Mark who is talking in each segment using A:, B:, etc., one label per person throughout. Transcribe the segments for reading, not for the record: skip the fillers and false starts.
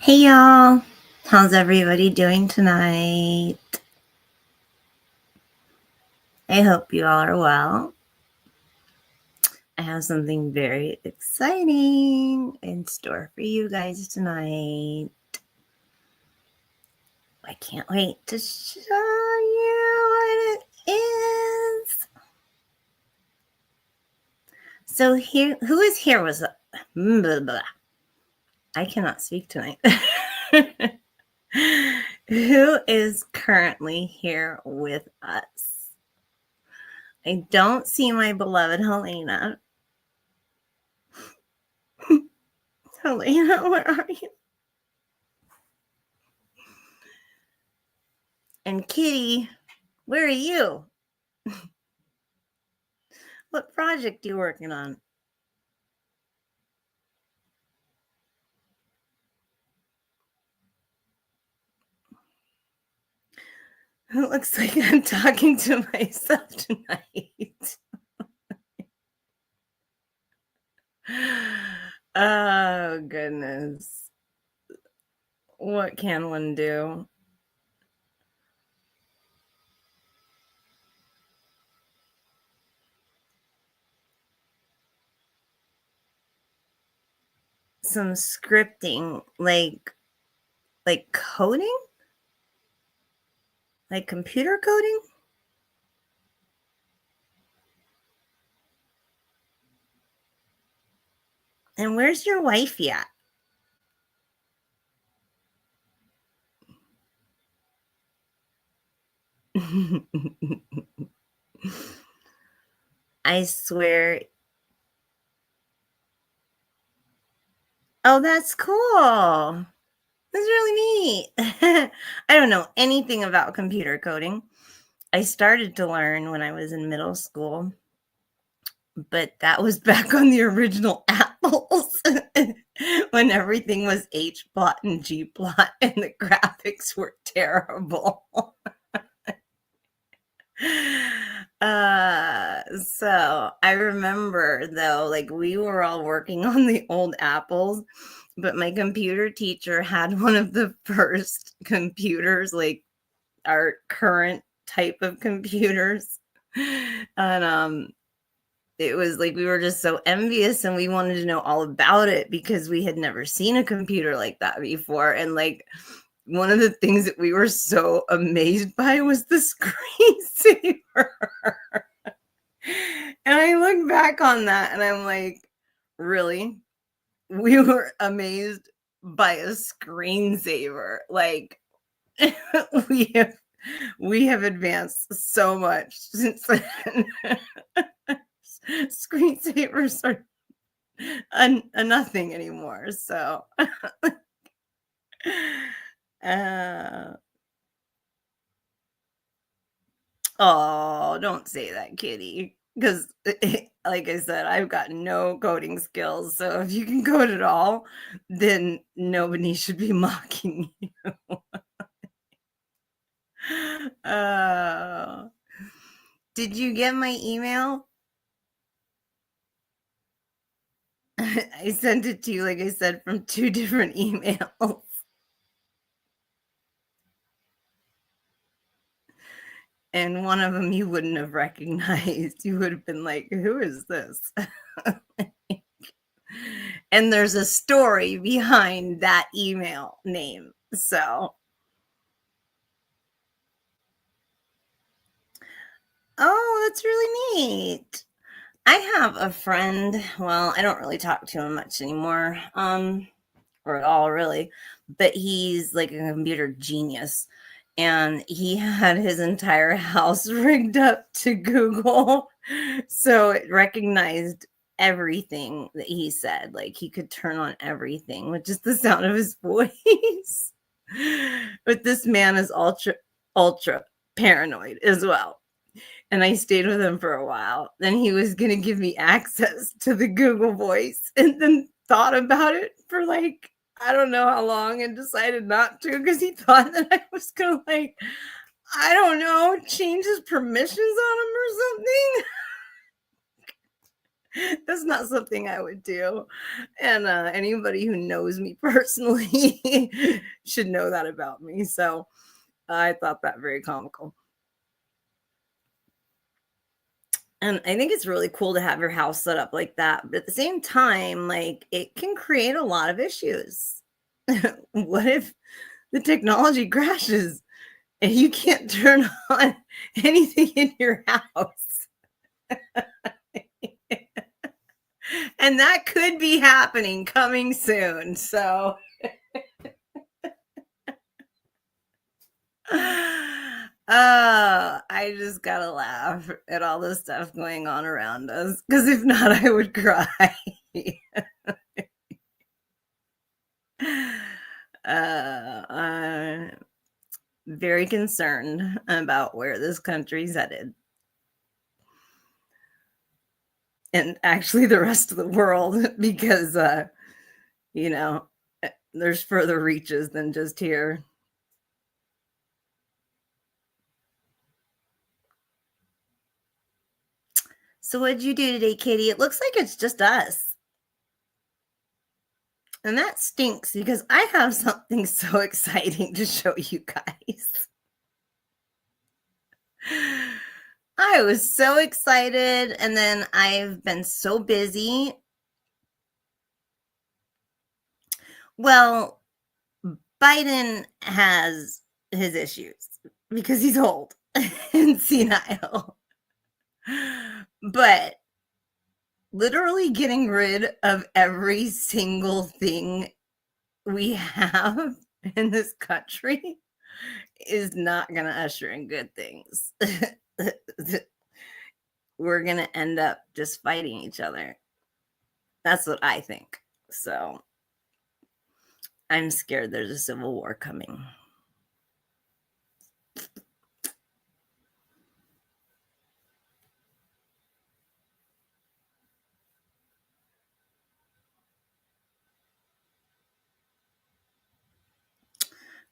A: Hey y'all, how's everybody doing tonight? I hope you all are well. I have something very exciting in store for you guys tonight. I can't wait to show you what it is. So here, who is here with blah, blah, blah. I cannot speak tonight. Who is currently here with us? I don't see my beloved Helena. Helena, where are you? And Kitty, where are you? What project are you working on? It looks like I'm talking to myself tonight. Oh, goodness. What can one do? Some scripting, like coding? Like computer coding? And where's your wifey at? I swear. Oh, that's cool. That's really neat. I don't know anything about computer coding. I started to learn when I was in middle school, but that was back on the original apples when everything was H plot and G plot and the graphics were terrible. So I remember though, like we were all working on the old apples, but my computer teacher had one of the first computers, like our current type of computers. And it was like we were just so envious and we wanted to know all about it because we had never seen a computer like that before. And like one of the things that we were so amazed by was the screensaver. And I look back on that and I'm like, really? We were amazed by a screensaver. Like we have advanced so much since then. Screensavers are a nothing anymore. So oh, don't say that, Kitty. Because, like I said, I've got no coding skills. So if you can code at all, then nobody should be mocking you. uh, did you get my email? I sent it to you, like I said, from 2 different emails. And one of them you wouldn't have recognized. You would have been like, who is this? And there's a story behind that email name. So, oh, that's really neat. I have a friend. Well, I don't really talk to him much anymore, or at all, really. But he's like a computer genius, and he had his entire house rigged up to Google, so it recognized everything that he said. Like he could turn on everything with just the sound of his voice. But this man is ultra paranoid as well. And I stayed with him for a while. Then he was going to give me access to the Google Voice and then thought about it for like, I don't know how long and decided not to because he thought that I was going to like, I don't know, change his permissions on him or something. That's not something I would do. And anybody who knows me personally should know that about me. So I thought that very comical. And I think it's really cool to have your house set up like that. But at the same time, like it can create a lot of issues. What if the technology crashes and you can't turn on anything in your house? And that could be happening coming soon. So I just gotta laugh at all the stuff going on around us because if not, I would cry. I'm very concerned about where this country's headed. And actually, the rest of the world, because, you know, there's further reaches than just here. So what'd you do today, Kitty? It looks like it's just us. And that stinks because I have something so exciting to show you guys. I was so excited, and then I've been so busy. Well, Biden has his issues because he's old and senile. But literally getting rid of every single thing we have in this country is not going to usher in good things. We're going to end up just fighting each other. That's what I think. So I'm scared there's a civil war coming.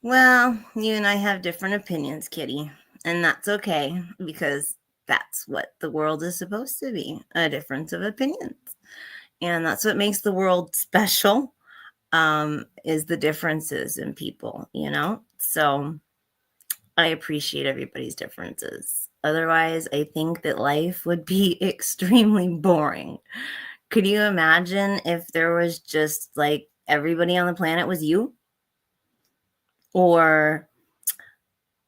A: Well, you and I have different opinions, Kitty, and that's okay because that's what the world is supposed to be, a difference of opinions. And that's what makes the world special, is the differences in people, you know? So I appreciate everybody's differences. Otherwise, I think that life would be extremely boring. Could you imagine if there was just like everybody on the planet was you? Or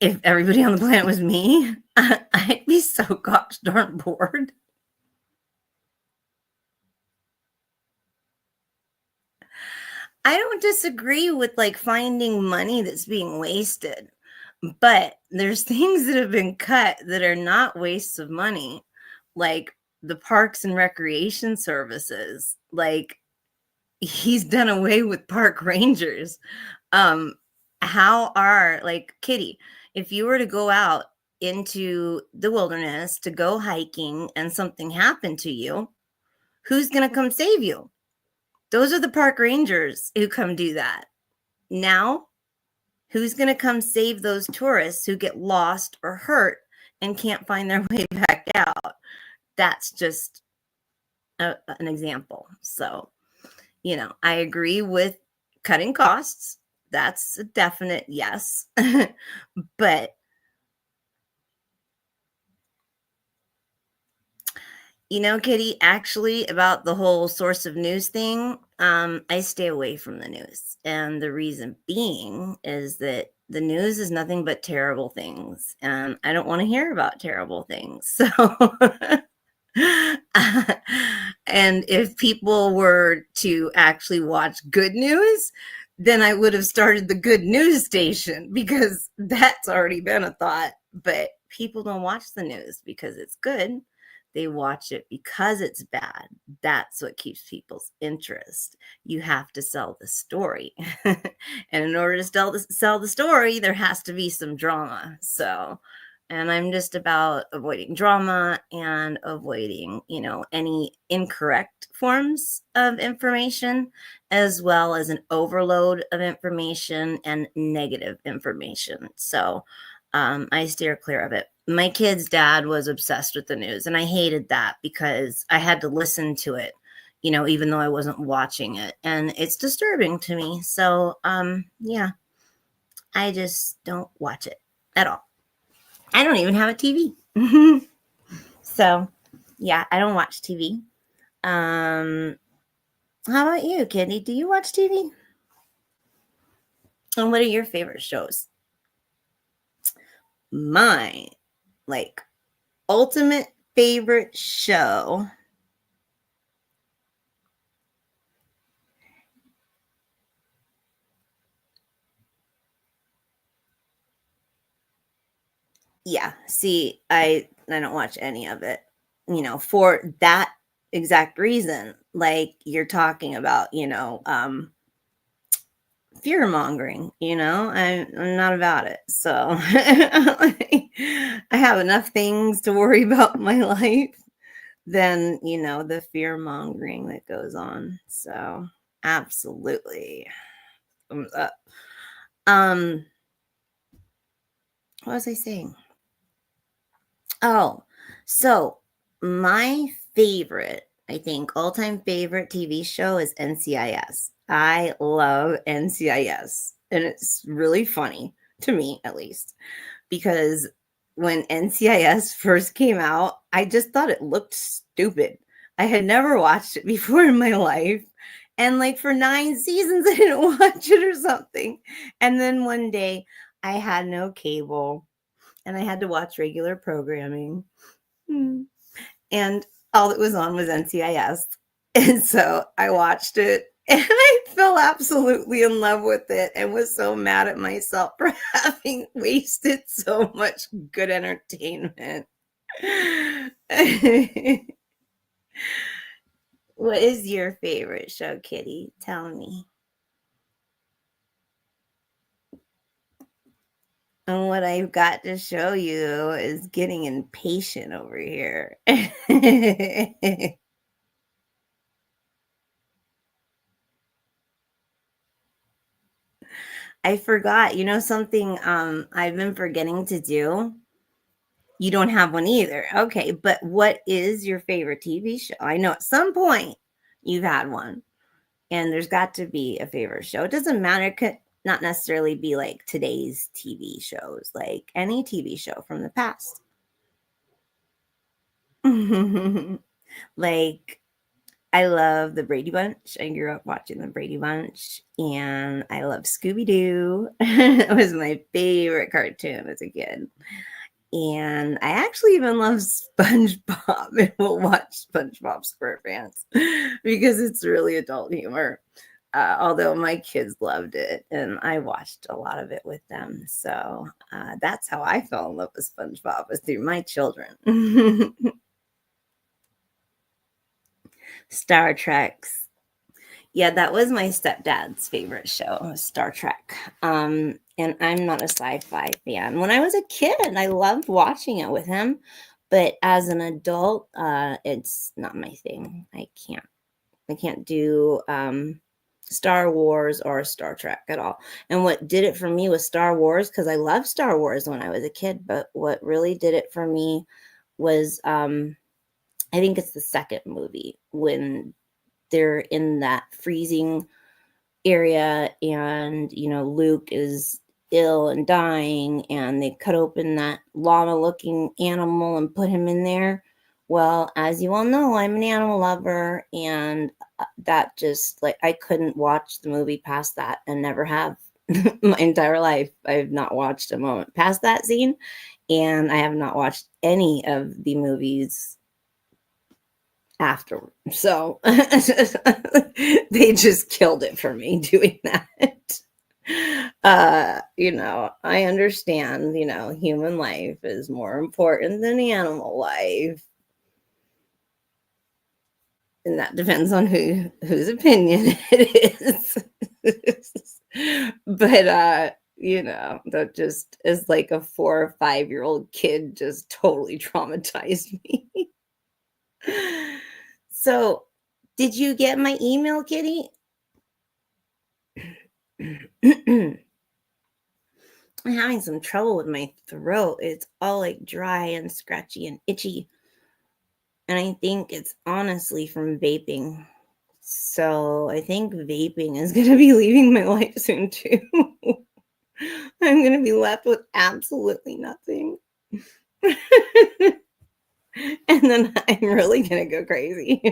A: if everybody on the planet was me, I'd be so gosh darn bored. I don't disagree with like finding money that's being wasted, but there's things that have been cut that are not wastes of money, like the parks and recreation services. Like he's done away with park rangers. Um, how are like Kitty, if you were to go out into the wilderness to go hiking and something happened to you, who's going to come save you? Those are the park rangers who come do that. Now, who's going to come save those tourists who get lost or hurt and can't find their way back out? That's just an example. So, you know, I agree with cutting costs. That's a definite yes. But you know, Kitty, actually, about the whole source of news thing, I stay away from the news. And the reason being is that the news is nothing but terrible things. And I don't want to hear about terrible things. So, and if people were to actually watch good news, then I would have started the good news station because that's already been a thought. But people don't watch the news because it's good. They watch it because it's bad. That's what keeps people's interest. You have to sell the story. And in order to sell the story, there has to be some drama. So, and I'm just about avoiding drama and avoiding, you know, any incorrect forms of information, as well as an overload of information and negative information. So I steer clear of it. My kid's dad was obsessed with the news, and I hated that because I had to listen to it, even though I wasn't watching it, and it's disturbing to me. So, yeah, I just don't watch it at all. I don't even have a TV. So, yeah, I don't watch TV. How about you, Kitty? Do you watch TV? And what are your favorite shows? My like ultimate favorite show. Yeah, see, I don't watch any of it, for that exact reason. Like you're talking about, fear mongering, I'm not about it. So I have enough things to worry about in my life than, the fear mongering that goes on. So absolutely. Thumbs up. Um, what was I saying? Oh, so my favorite, I think, all-time favorite TV show is NCIS. I love NCIS, and it's really funny to me, at least, because when NCIS first came out, I just thought it looked stupid. I had never watched it before in my life. And like for 9 seasons, I didn't watch it or something. And then one day I had no cable and I had to watch regular programming. Hmm. And all that was on was NCIS. And so I watched it and I fell absolutely in love with it and was so mad at myself for having wasted so much good entertainment. What is your favorite show, Kitty? Tell me. And what I've got to show you is getting impatient over here. I forgot. You know something I've been forgetting to do? You don't have one either. Okay, but what is your favorite TV show? I know at some point you've had one, and there's got to be a favorite show. It doesn't matter. It could not necessarily be like today's TV shows, like any TV show from the past. Like I love the Brady Bunch. I grew up watching the Brady Bunch, and I love Scooby Doo. It was my favorite cartoon as a kid. And I actually even love SpongeBob and will watch SpongeBob SquarePants because it's really adult humor. Although my kids loved it and I watched a lot of it with them. So that's how I fell in love with SpongeBob was through my children. Star Treks. Yeah, that was my stepdad's favorite show, Star Trek. And I'm not a sci-fi fan. When I was a kid, I loved watching it with him, but as an adult, it's not my thing. I can't do Star Wars or Star Trek at all. And what did it for me was Star Wars because I loved Star Wars when I was a kid, but what really did it for me was I think it's the second movie when they're in that freezing area and Luke is ill and dying and they cut open that llama looking animal and put him in there. Well, as you all know, I'm an animal lover, and that just like I couldn't watch the movie past that and never have. My entire life I've not watched a moment past that scene, and I have not watched any of the movies after. So they just killed it for me doing that. I understand, human life is more important than animal life. And that depends on whose opinion it is. But that just is like a 4 or 5-year-old kid just totally traumatized me. So, did you get my email, Kitty? I'm having some trouble with my throat. It's all like dry and scratchy and itchy. And I think it's honestly from vaping. So I think vaping is going to be leaving my life soon too. I'm going to be left with absolutely nothing. And then I'm really going to go crazy.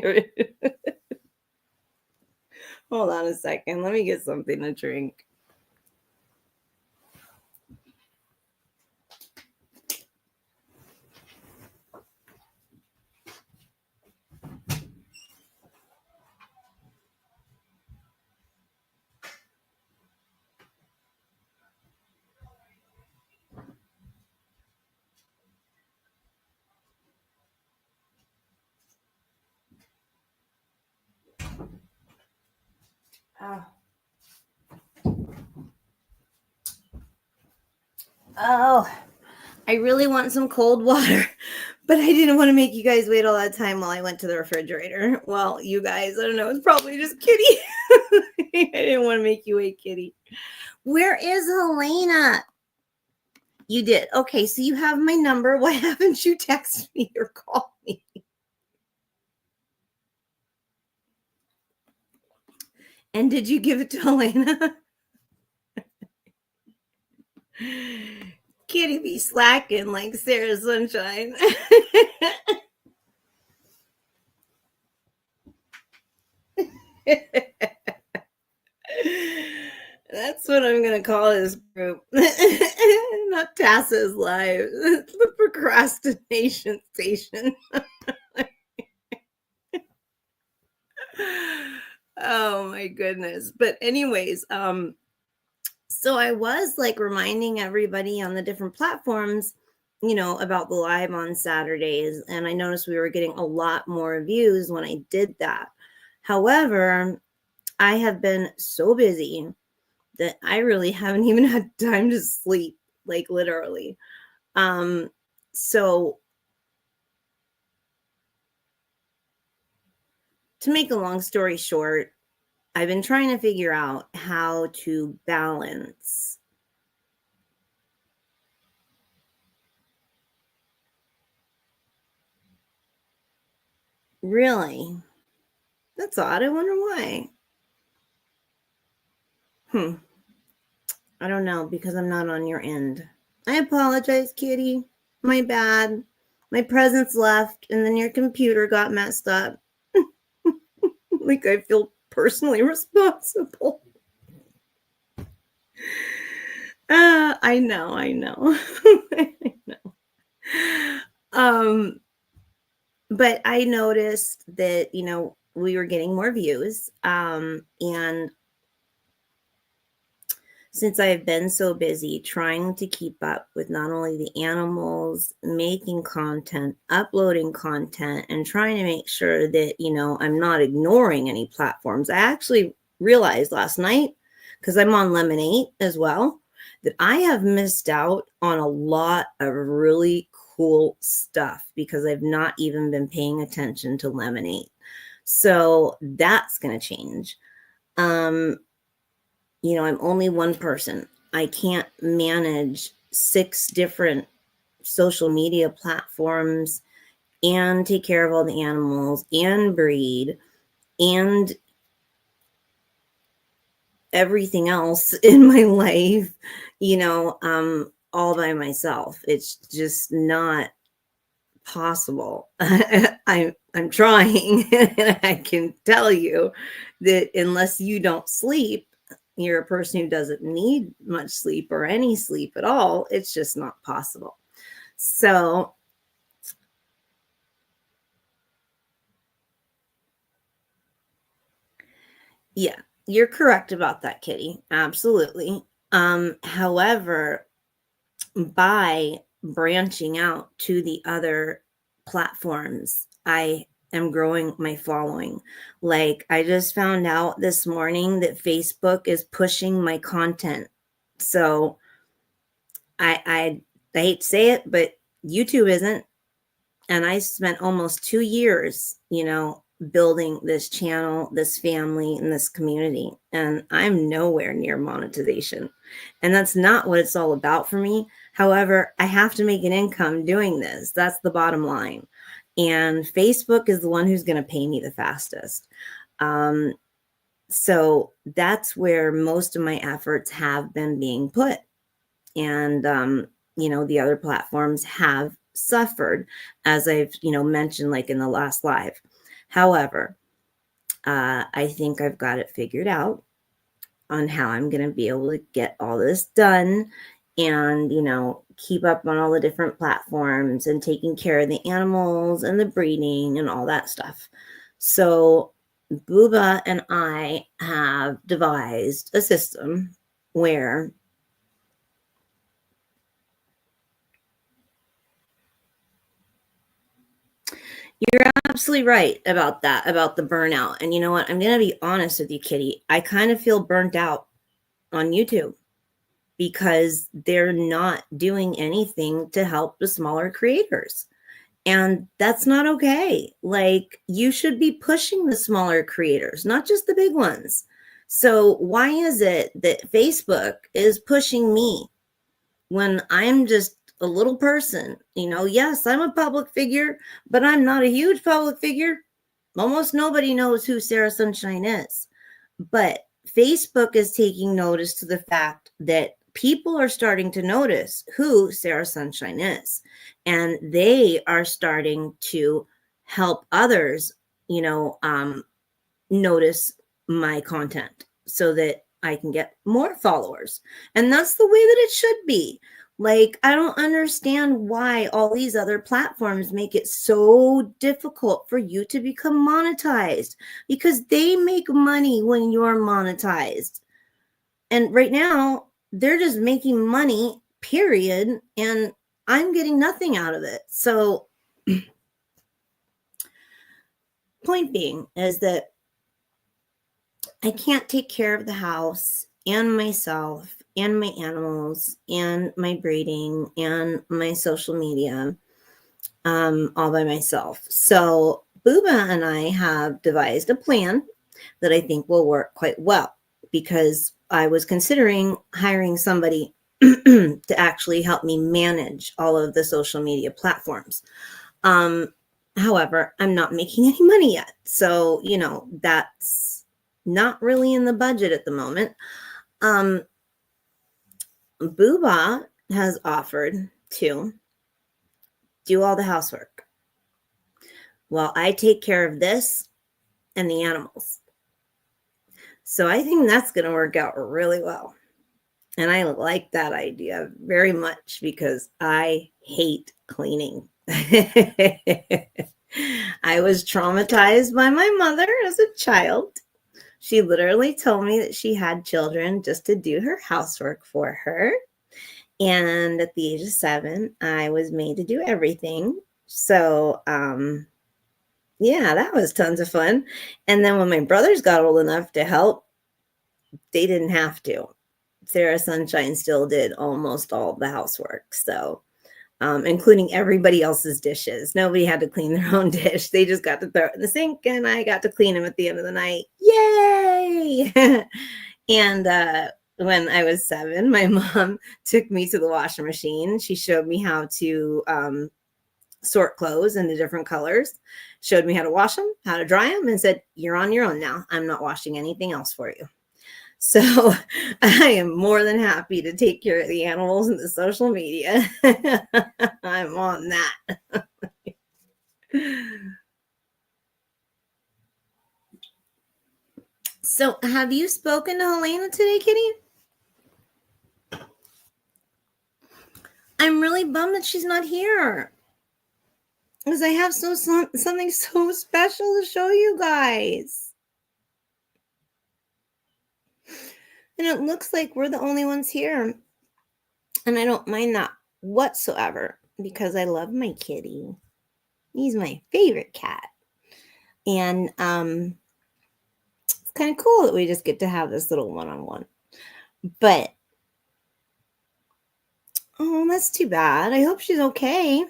A: Hold on a second. Let me get something to drink. Oh, I really want some cold water, but I didn't want to make you guys wait all that time while I went to the refrigerator. Well, you guys, I don't know, it's probably just Kitty. I didn't want to make you wait, Kitty. Where is Helena? You did. Okay, so you have my number. Why haven't you texted me or called me? And did you give it to Helena? Kitty be slacking like Sarah Sunshine. That's what I'm going to call this group. Not Tasa's Live. It's the procrastination station. Oh my goodness. But anyways, so I was like reminding everybody on the different platforms, about the live on Saturdays, and I noticed we were getting a lot more views when I did that. However, I have been so busy that I really haven't even had time to sleep, like literally. So to make a long story short, I've been trying to figure out how to balance really. That's odd. I wonder why. I don't know, because I'm not on your end. I apologize, Kitty. My bad. My presents left, and then your computer got messed up. Like I feel personally responsible. I know. I know. But I noticed that, we were getting more views. And since I've been so busy trying to keep up with not only the animals, making content, uploading content, and trying to make sure that, I'm not ignoring any platforms. I actually realized last night, because I'm on Lemonade as well, that I have missed out on a lot of really cool stuff because I've not even been paying attention to Lemonade. So that's going to change. I'm only one person. I can't manage 6 different social media platforms and take care of all the animals and breed and everything else in my life, all by myself. It's just not possible. I'm trying, and I can tell you that unless you don't sleep, you're a person who doesn't need much sleep or any sleep at all. It's just not possible. So yeah, you're correct about that, Kitty. Absolutely. However, by branching out to the other platforms, I am growing my following. Like I just found out this morning that Facebook is pushing my content. So I hate to say it, but YouTube isn't. And I spent almost 2 years, building this channel, this family, and this community. And I'm nowhere near monetization. And that's not what it's all about for me. However, I have to make an income doing this. That's the bottom line. And Facebook is the one who's going to pay me the fastest. So that's where most of my efforts have been being put. And, the other platforms have suffered, as I've, mentioned like in the last live. However, I think I've got it figured out on how I'm going to be able to get all this done and, keep up on all the different platforms and taking care of the animals and the breeding and all that stuff. So Booba and I have devised a system where you're absolutely right about that, about the burnout. And you know what? I'm going to be honest with you, Kitty. I kind of feel burnt out on YouTube because they're not doing anything to help the smaller creators. And that's not okay. Like, you should be pushing the smaller creators, not just the big ones. So why is it that Facebook is pushing me when I'm just a little person? Yes, I'm a public figure, but I'm not a huge public figure. Almost nobody knows who Sarah Sunshine is. But Facebook is taking notice to the fact that people are starting to notice who Sarah Sunshine is. And they are starting to help others, notice my content so that I can get more followers. And that's the way that it should be. Like, I don't understand why all these other platforms make it so difficult for you to become monetized, because they make money when you're monetized. And right now, they're just making money, period. And I'm getting nothing out of it. So, point being is that I can't take care of the house and myself and my animals and my breeding and my social media all by myself. So Booba and I have devised a plan that I think will work quite well, because I was considering hiring somebody to actually help me manage all of the social media platforms. However, I'm not making any money yet. So, that's not really in the budget at the moment. Booba has offered to do all the housework while I take care of this and the animals. So I think that's going to work out really well. And I like that idea very much because I hate cleaning. I was traumatized by my mother as a child. She literally told me that she had children just to do her housework for her. And at the age of 7, I was made to do everything. So, yeah, that was tons of fun. And then when my brothers got old enough to help, they didn't have to. Sarah Sunshine still did almost all the housework. So, including everybody else's dishes. Nobody had to clean their own dish. They just got to throw it in the sink, and I got to clean them at the end of the night. Yay! And when I was 7, my mom took me to the washing machine. She showed me how to sort clothes into different colors, showed me how to wash them, how to dry them, and said, "You're on your own now. I'm not washing anything else for you." So I am more than happy to take care of the animals and the social media. I'm on that. So have you spoken to Helena today, Kitty? I'm really bummed that she's not here, because I have something so special to show you guys. And it looks like we're the only ones here. And I don't mind that whatsoever, because I love my kitty. He's my favorite cat. And it's kind of cool that we just get to have this little one-on-one. But, oh, that's too bad. I hope she's okay.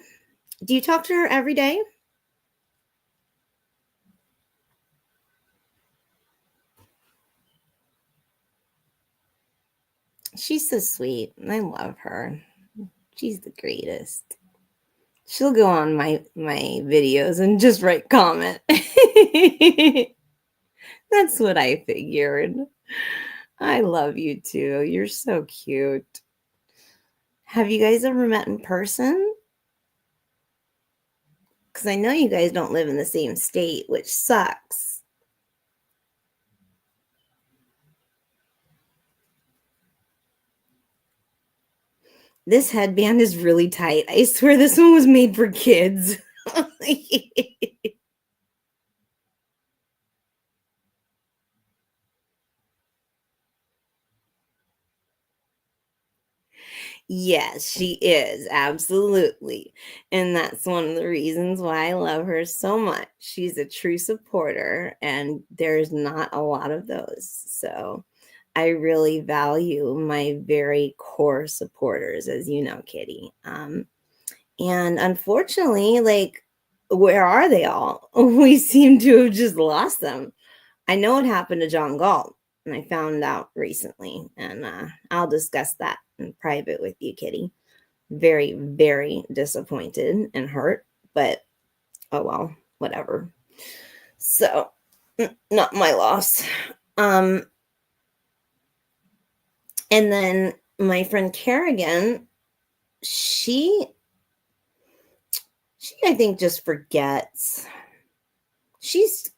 A: Do you talk to her every day? She's so sweet. I love her. She's the greatest. She'll go on my videos and just write comment. That's what I figured. I love you too. You're so cute. Have you guys ever met in person? Because I know you guys don't live in the same state, which sucks. This headband is really tight. I swear this one was made for kids. Yes, she is. Absolutely. And that's one of the reasons why I love her so much. She's a true supporter, and there's not a lot of those. So I really value my very core supporters, as you know, Kitty. And unfortunately, like, where are they all? We seem to have just lost them. I know what happened to John Galt, and I found out recently, and I'll discuss that in private with you, Kitty. Very, very disappointed and hurt, but oh well, whatever. So, not my loss. Um, and then my friend Kerrigan, she I think just forgets. She's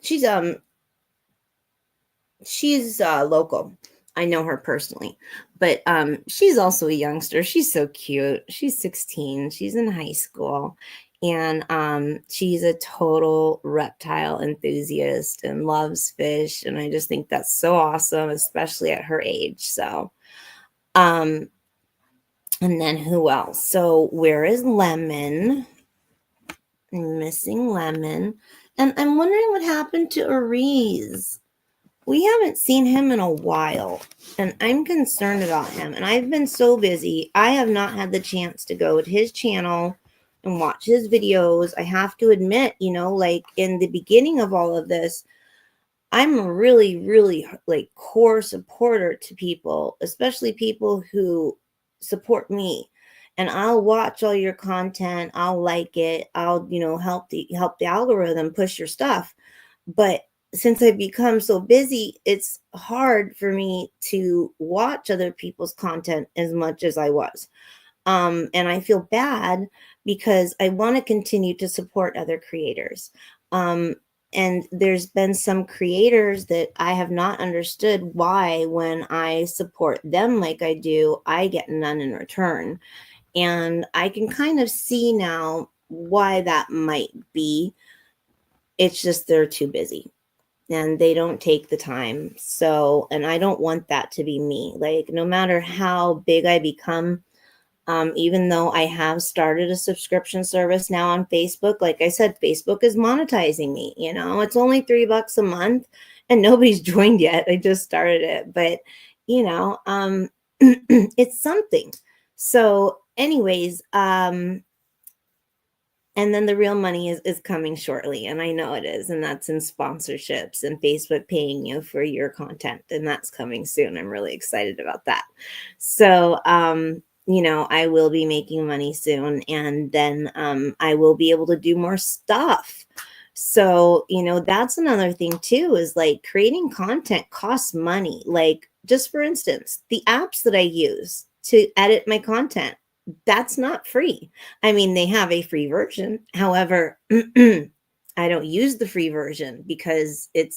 A: local. I know her personally, but she's also a youngster. She's so cute. She's 16. She's in high school, and she's a total reptile enthusiast and loves fish. And I just think that's so awesome, especially at her age. So, um, and then who else? So where is Lemon? I'm missing Lemon, and I'm wondering what happened to Aries. We haven't seen him in a while, and I'm concerned about him. And I've been so busy, I have not had the chance to go to his channel and watch his videos. I have to admit, like in the beginning of all of this, I'm a really, really like core supporter to people, especially people who support me. And I'll watch all your content. I'll like it. I'll, help the algorithm push your stuff. But since I've become so busy, it's hard for me to watch other people's content as much as I was. And I feel bad because I want to continue to support other creators. And there's been some creators that I have not understood why, when I support them like I do, I get none in return. And I can kind of see now why that might be. It's just they're too busy and they don't take the time. So, and I don't want that to be me. Like, no matter how big I become, even though I have started a subscription service now on Facebook, like I said, Facebook is monetizing me. It's only $3 a month and nobody's joined yet. I just started it, but it's something. So, anyways, and then the real money is coming shortly, and I know it is, and that's in sponsorships and Facebook paying you for your content, and that's coming soon. I'm really excited about that. So, I will be making money soon, and then I will be able to do more stuff. So, that's another thing too, is like creating content costs money. Like, just for instance, the apps that I use to edit my content, that's not free. I mean, they have a free version. However, I don't use the free version because it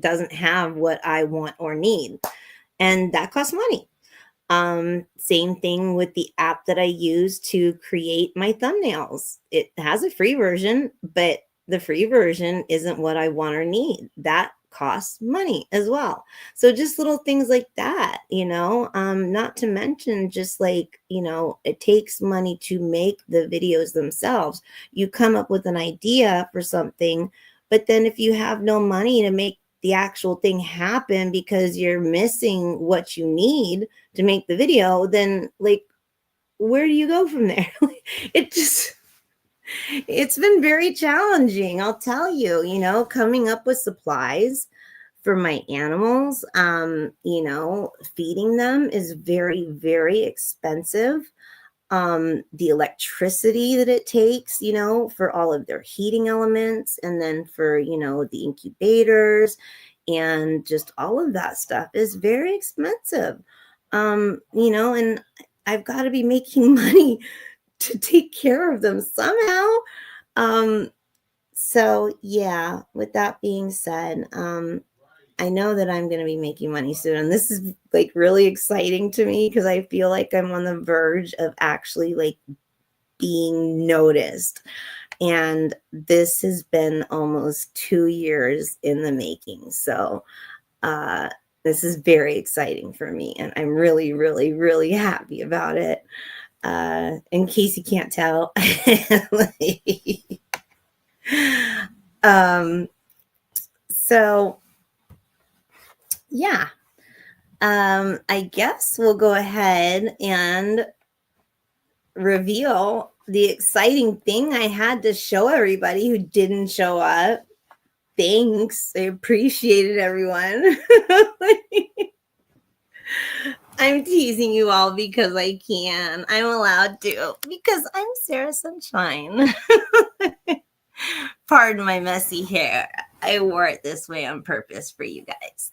A: doesn't have what I want or need. And that costs money. Same thing with the app that I use to create my thumbnails. It has a free version, but the free version isn't what I want or need. That costs money as well. So just little things like that, not to mention just like, it takes money to make the videos themselves. You come up with an idea for something, but then if you have no money to make the actual thing happen because you're missing what you need to make the video, then like, where do you go from there? It's been very challenging, I'll tell you, coming up with supplies for my animals. Feeding them is very, very expensive. The electricity that it takes, for all of their heating elements, and then for, the incubators and just all of that stuff is very expensive. And I've got to be making money to take care of them somehow. Um, so yeah, with that being said, I know that I'm going to be making money soon. And this is like really exciting to me because I feel like I'm on the verge of actually like being noticed. And this has been almost 2 years in the making. So this is very exciting for me. And I'm really, really, really happy about it. In case you can't tell. um, so yeah. I guess we'll go ahead and reveal the exciting thing I had to show everybody who didn't show up. Thanks. I appreciate it, everyone. I'm teasing you all because I can. I'm allowed to because I'm Sarah Sunshine. Pardon my messy hair. I wore it this way on purpose for you guys.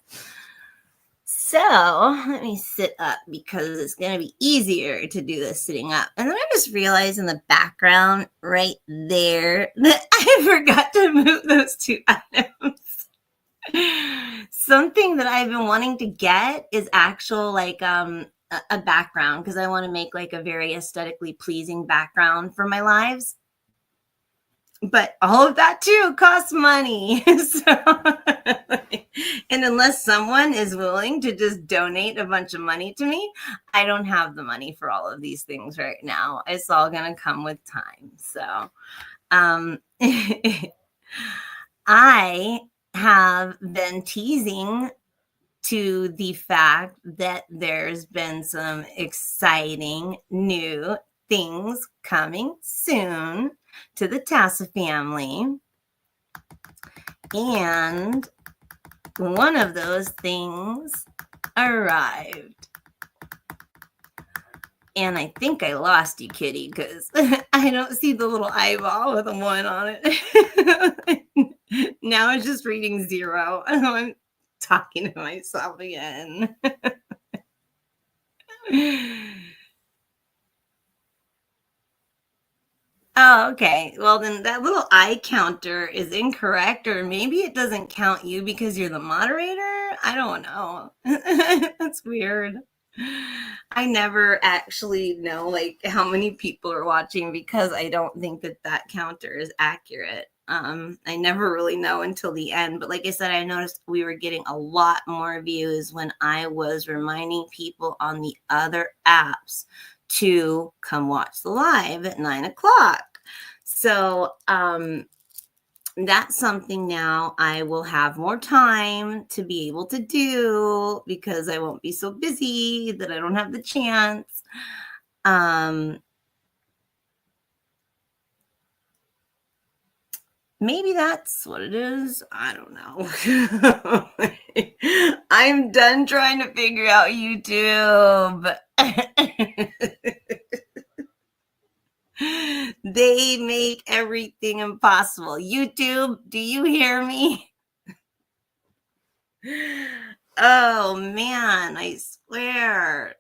A: So let me sit up because it's going to be easier to do this sitting up. And then I just realized in the background right there that I forgot to move those two items. Something that I've been wanting to get is actual like a background because I want to make like a very aesthetically pleasing background for my lives. But all of that too costs money. And unless someone is willing to just donate a bunch of money to me, I don't have the money for all of these things right now. It's all going to come with time. So I have been teasing to the fact that there's been some exciting new things coming soon to the Tasa family. And one of those things arrived. And I think I lost you, kitty, because I don't see the little eyeball with a 1 on it. Now it's just reading 0. I'm talking to myself again. Oh, okay. Well, then that little eye counter is incorrect, or maybe it doesn't count you because you're the moderator. I don't know. That's weird. I never actually know like how many people are watching because I don't think that that counter is accurate. I never really know until the end. But like I said, I noticed we were getting a lot more views when I was reminding people on the other apps to come watch the live at 9:00. So that's something now I will have more time to be able to do because I won't be so busy that I don't have the chance. Maybe that's what it is. I don't know. I'm done trying to figure out YouTube. They make everything impossible. YouTube, do you hear me? Oh man, I swear.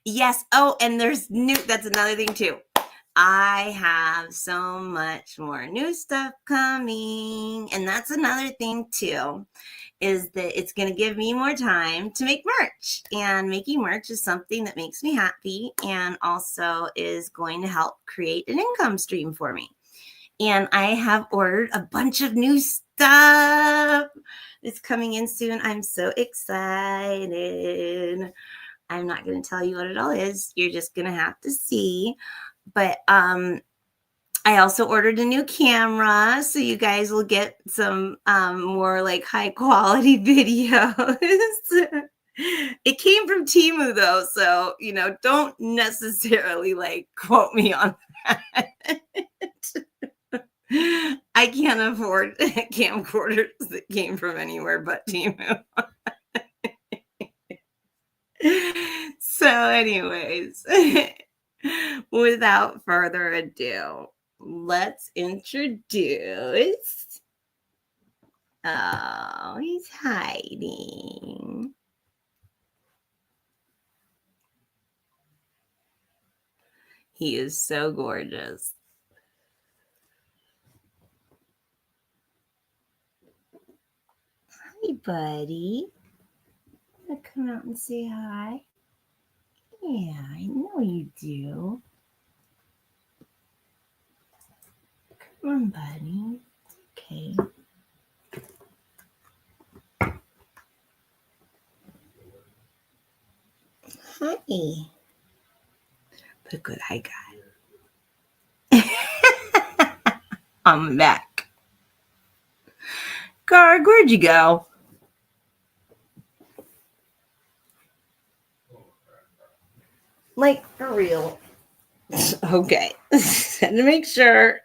A: Yes. Oh, and there's that's another thing too. I have so much more new stuff coming. And that's another thing too, is that it's going to give me more time to make merch. And making merch is something that makes me happy and also is going to help create an income stream for me. And I have ordered a bunch of new stuff. It's coming in soon. I'm so excited. I'm not going to tell you what it all is. You're just going to have to see. But I also ordered a new camera, so you guys will get some more like high quality videos. It came from Temu though, so don't necessarily like quote me on that. I can't afford camcorders that came from anywhere but Temu. So, anyways, without further ado, let's introduce. Oh, he's hiding. He is so gorgeous. Hi, buddy. Wanna come out and say hi? Yeah, I know you do. Come on, buddy. Okay. Hi. Look what I got. I'm back. Garg, where'd you go? Like, for real. Okay. Had to make sure.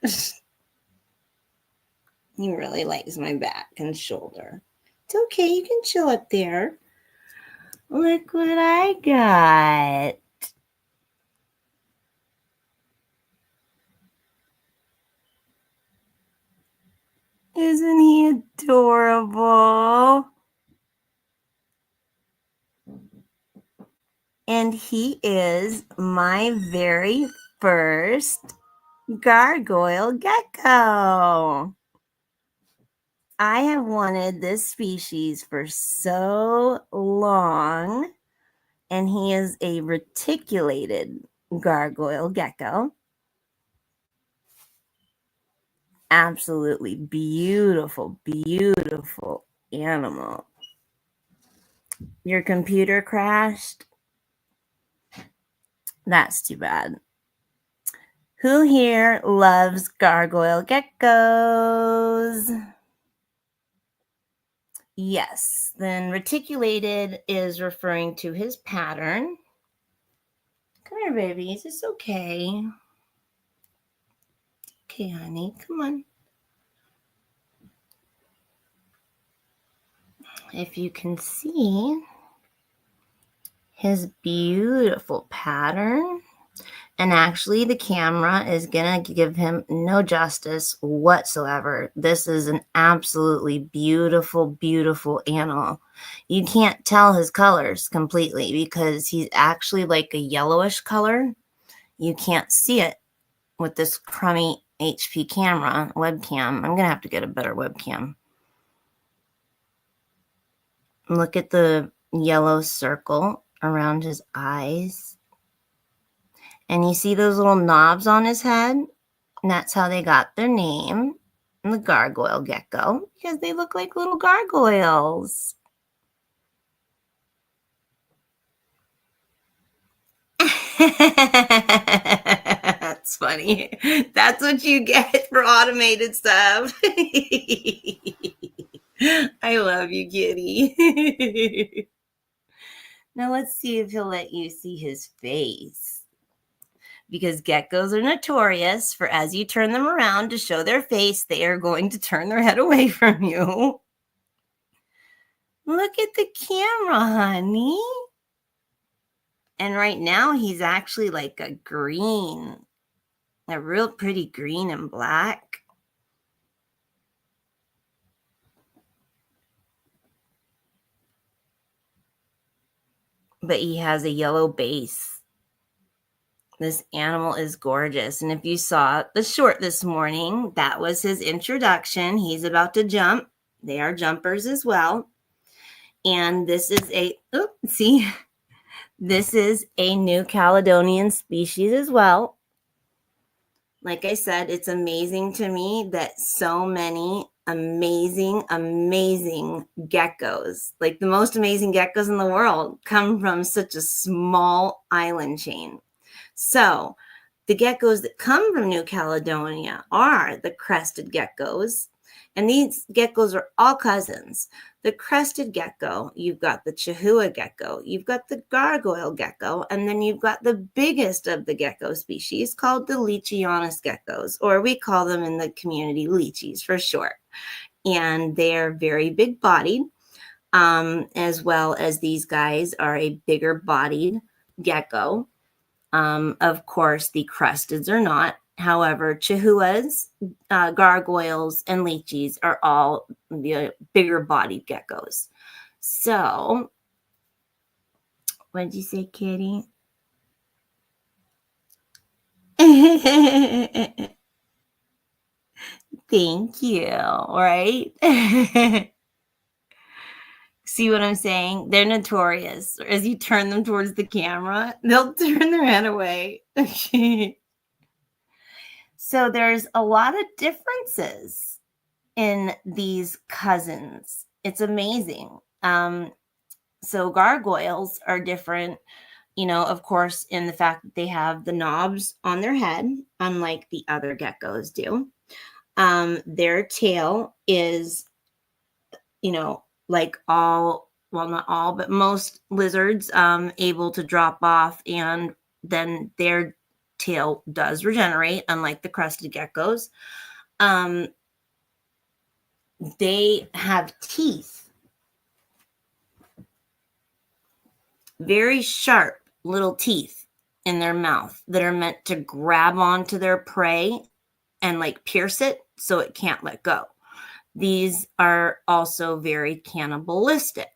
A: He really likes my back and shoulder. It's okay. You can chill up there. Look what I got. Isn't he adorable? And he is my very first gargoyle gecko. I have wanted this species for so long, and he is a reticulated gargoyle gecko. Absolutely beautiful, beautiful animal. Your computer crashed? That's too bad. Who here loves gargoyle geckos? Yes, then reticulated is referring to his pattern. Come here, babies. It's okay. Okay, honey, come on. If you can see his beautiful pattern, and actually the camera is going to give him no justice whatsoever. This is an absolutely beautiful, beautiful animal. You can't tell his colors completely because he's actually like a yellowish color. You can't see it with this crummy HP camera, webcam. I'm going to have to get a better webcam. Look at the yellow circle around his eyes. And you see those little knobs on his head? And that's how they got their name, the gargoyle gecko, because they look like little gargoyles. That's funny. That's what you get for automated stuff. I love you, kitty. Now let's see if he'll let you see his face. Because geckos are notorious for, as you turn them around to show their face, they are going to turn their head away from you. Look at the camera, honey. And right now he's actually like a green, a real pretty green and black. But he has a yellow base. This animal is gorgeous. And if you saw the short this morning, that was his introduction. He's about to jump. They are jumpers as well. And this is this is a New Caledonian species as well. Like I said, it's amazing to me that so many amazing geckos, like the most amazing geckos in the world, come from such a small island chain. So the geckos that come from New Caledonia are the crested geckos, And these geckos are all cousins. The crested gecko, you've got the Chihuahua gecko, you've got the gargoyle gecko, and then you've got the biggest of the gecko species called the Leachianus geckos, or we call them in the community leechies for short. And they're very big bodied, as well as these guys are a bigger bodied gecko. Of course, the crusteds are not. However, chihuahuas, gargoyles, and leechies are all the bigger bodied geckos. So, what did you say, kitty? Thank you. Right? See what I'm saying? They're notorious. As you turn them towards the camera, they'll turn their head away. So there's a lot of differences in these cousins. It's amazing. So gargoyles are different, of course, in the fact that they have the knobs on their head, unlike the other geckos do. Their tail is, like all, well, not all, but most lizards, able to drop off, and then their tail does regenerate, unlike the crested geckos. They have teeth, very sharp little teeth in their mouth that are meant to grab onto their prey and like pierce it so it can't let go. These are also very cannibalistic.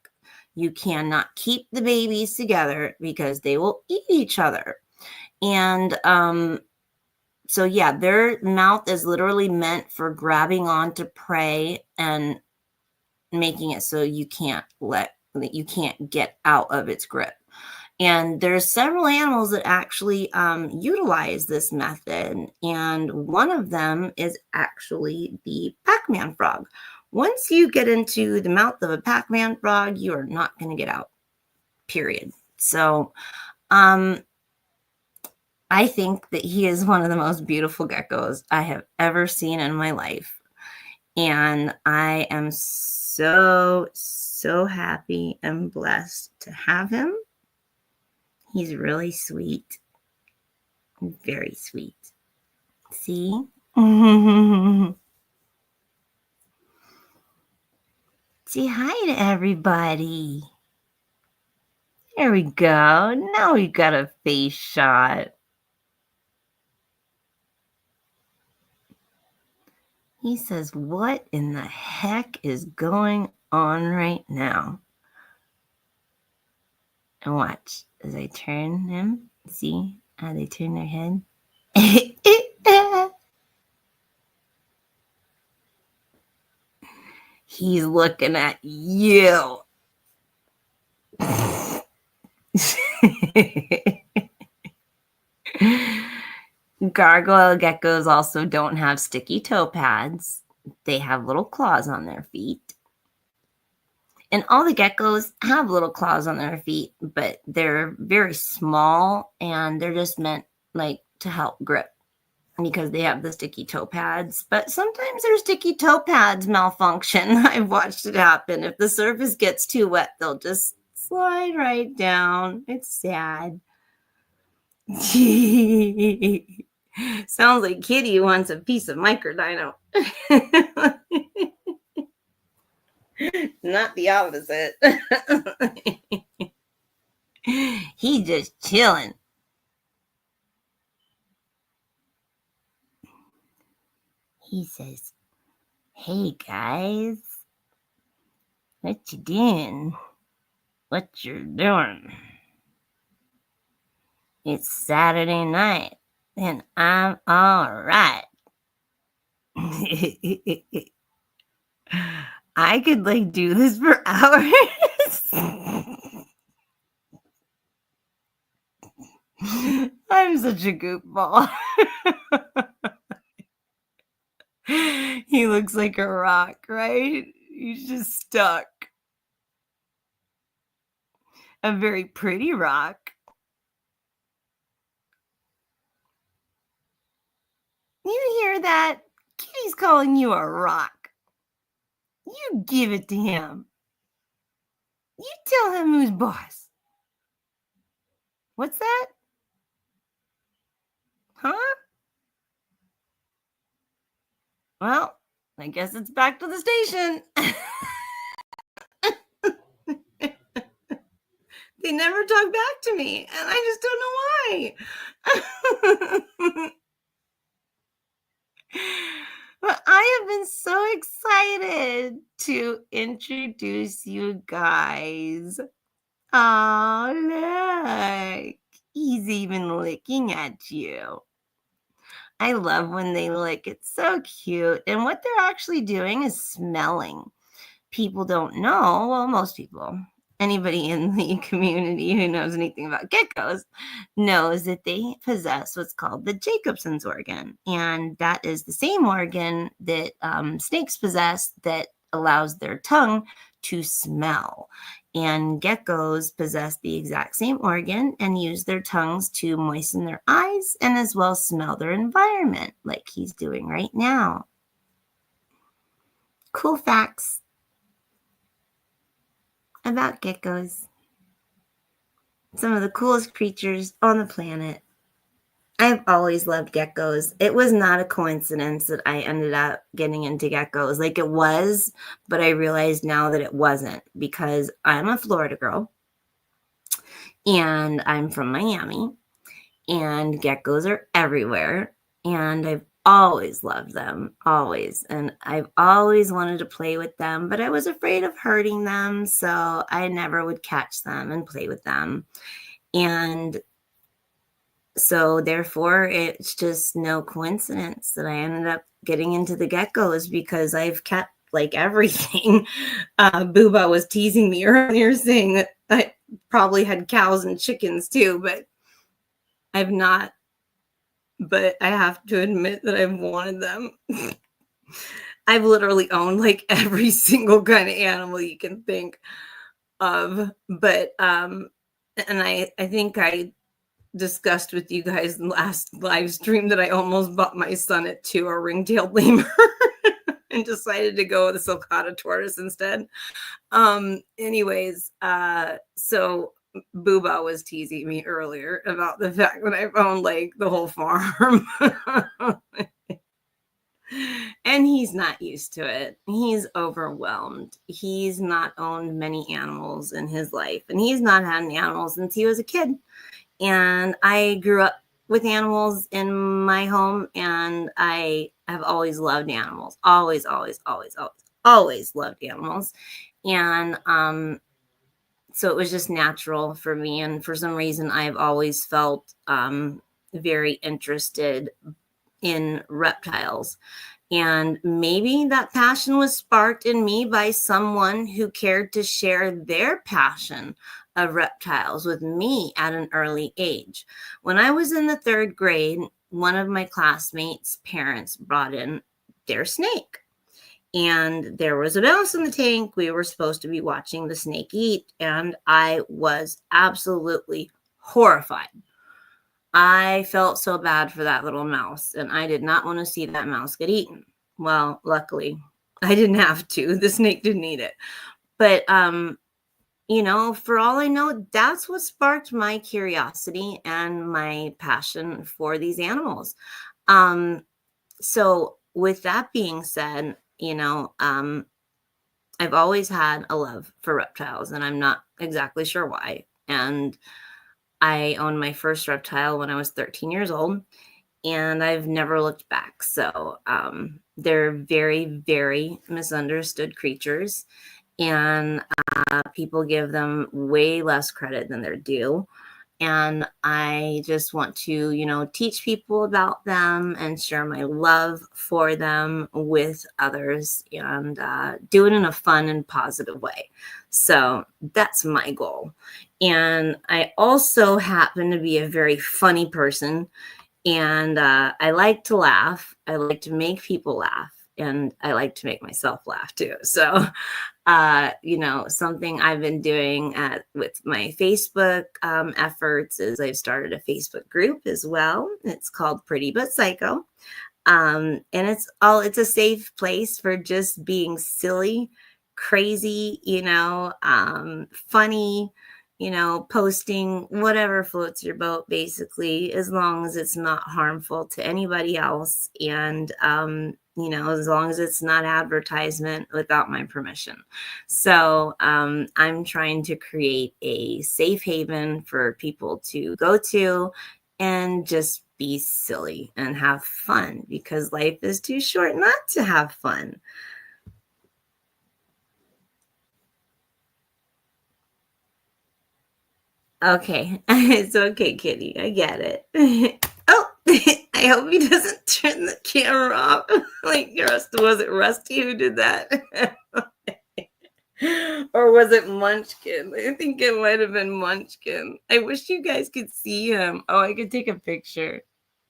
A: You cannot keep the babies together because they will eat each other. And so yeah, their mouth is literally meant for grabbing onto prey and making it so you can't get out of its grip. And there's several animals that actually utilize this method, and one of them is actually the Pac-Man frog. Once you get into the mouth of a Pac-Man frog, you are not going to get out, period. So I think that he is one of the most beautiful geckos I have ever seen in my life. And I am so, so happy and blessed to have him. He's really sweet. Very sweet. See? Say hi to everybody. There we go. Now we got a face shot. He says, what in the heck is going on right now? And watch as I turn him. See how they turn their head? He's looking at you. Gargoyle geckos also don't have sticky toe pads. They have little claws on their feet. And all the geckos have little claws on their feet, but they're very small and they're just meant like to help grip because they have the sticky toe pads. But sometimes their sticky toe pads malfunction. I've watched it happen. If the surface gets too wet, they'll just slide right down. It's sad. Sounds like Kitty wants a piece of microdino. Not the opposite. He just chilling. He says, hey guys, what you doing? What you doing? It's Saturday night and I'm all right. I could like do this for hours. I'm such a goofball. He looks like a rock, right? He's just stuck. A very pretty rock. You hear that? Kitty's calling you a rock. You give it to him. You tell him who's boss. What's that? Huh? Well, I guess it's back to the station. They never talk back to me, and I just don't know why. Well, I have been so excited to introduce you guys. Oh, look. He's even looking at you. I love when they lick. It's so cute. And what they're actually doing is smelling. People don't know, well, most people, anybody in the community who knows anything about geckos knows that they possess what's called the Jacobson's organ. And that is the same organ that snakes possess that allows their tongue to smell. And geckos possess the exact same organ and use their tongues to moisten their eyes and as well smell their environment, like he's doing right now. Cool facts about geckos. Some of the coolest creatures on the planet. I've always loved geckos. It was not a coincidence that I ended up getting into geckos. Like it was, but I realized now that it wasn't because I'm a Florida girl and I'm from Miami and geckos are everywhere. And I've always loved them, always. And I've always wanted to play with them, but I was afraid of hurting them. So I never would catch them and play with them. And so therefore, it's just no coincidence that I ended up getting into the geckos because I've kept like everything. Booba was teasing me earlier saying that I probably had cows and chickens too, but I've not. But I have to admit that I've wanted them. I've literally owned like every single kind of animal you can think of. But and I think I discussed with you guys in the last live stream that I almost bought my son a ring-tailed lemur and decided to go with a sulcata tortoise instead. Anyways, so Booba was teasing me earlier about the fact that I've owned like the whole farm. And he's not used to it. He's overwhelmed. He's not owned many animals in his life, and he's not had any animals since he was a kid. And I grew up with animals in my home, and I have always loved animals. Always loved animals. And so it was just natural for me. And for some reason, I've always felt very interested in reptiles. And maybe that passion was sparked in me by someone who cared to share their passion of reptiles with me at an early age. When I was in the 3rd grade, one of my classmates' parents brought in their snake. And there was a mouse in the tank. We were supposed to be watching the snake eat. And I was absolutely horrified. I felt so bad for that little mouse, and I did not want to see that mouse get eaten. Well, luckily, I didn't have to. The snake didn't eat it. But, you know, for all I know, that's what sparked my curiosity and my passion for these animals. So with that being said, you know, I've always had a love for reptiles, and I'm not exactly sure why. And I owned my first reptile when I was 13 years old, and I've never looked back. So they're very, very misunderstood creatures, and people give them way less credit than they're due. And I just want to, you know, teach people about them and share my love for them with others and do it in a fun and positive way. So that's my goal. And I also happen to be a very funny person. And I like to laugh. I like to make people laugh. And I like to make myself laugh too. So, you know, something I've been doing with my Facebook efforts is I've started a Facebook group as well. It's called Pretty But Psycho. And it's a safe place for just being silly, crazy, funny, posting whatever floats your boat, basically, as long as it's not harmful to anybody else. And, as long as it's not advertisement without my permission. So I'm trying to create a safe haven for people to go to and just be silly and have fun, because life is too short not to have fun. Okay. It's okay, Kitty. I get it. Oh, I hope he doesn't turn the camera off. Like was it Rusty who did that? Or was it Munchkin? I think it might have been Munchkin. I wish you guys could see him. Oh, I could take a picture.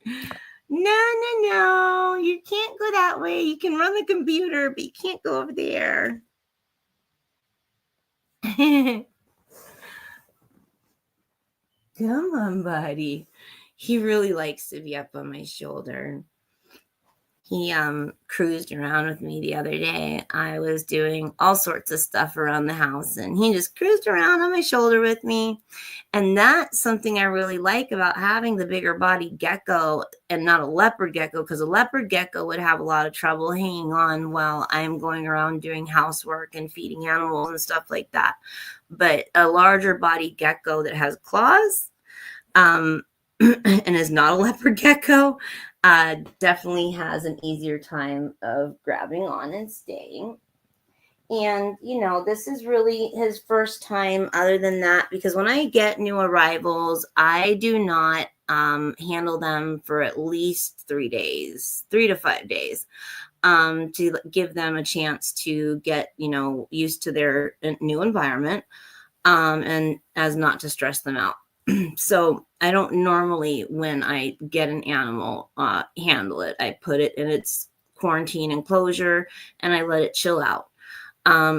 A: No, no, no. You can't go that way. You can run the computer, but you can't go over there. Come on, buddy. He really likes to be up on my shoulder. He cruised around with me the other day. I was doing all sorts of stuff around the house, and he just cruised around on my shoulder with me. And that's something I really like about having the bigger bodied gecko and not a leopard gecko, because a leopard gecko would have a lot of trouble hanging on while I'm going around doing housework and feeding animals and stuff like that. But a larger bodied gecko that has claws, and is not a leopard gecko, definitely has an easier time of grabbing on and staying. And, this is really his first time other than that, because when I get new arrivals, I do not handle them for at least 3 days, 3 to 5 days, to give them a chance to get, used to their new environment, and as not to stress them out. So I don't normally, when I get an animal, handle it. I put it in its quarantine enclosure and I let it chill out.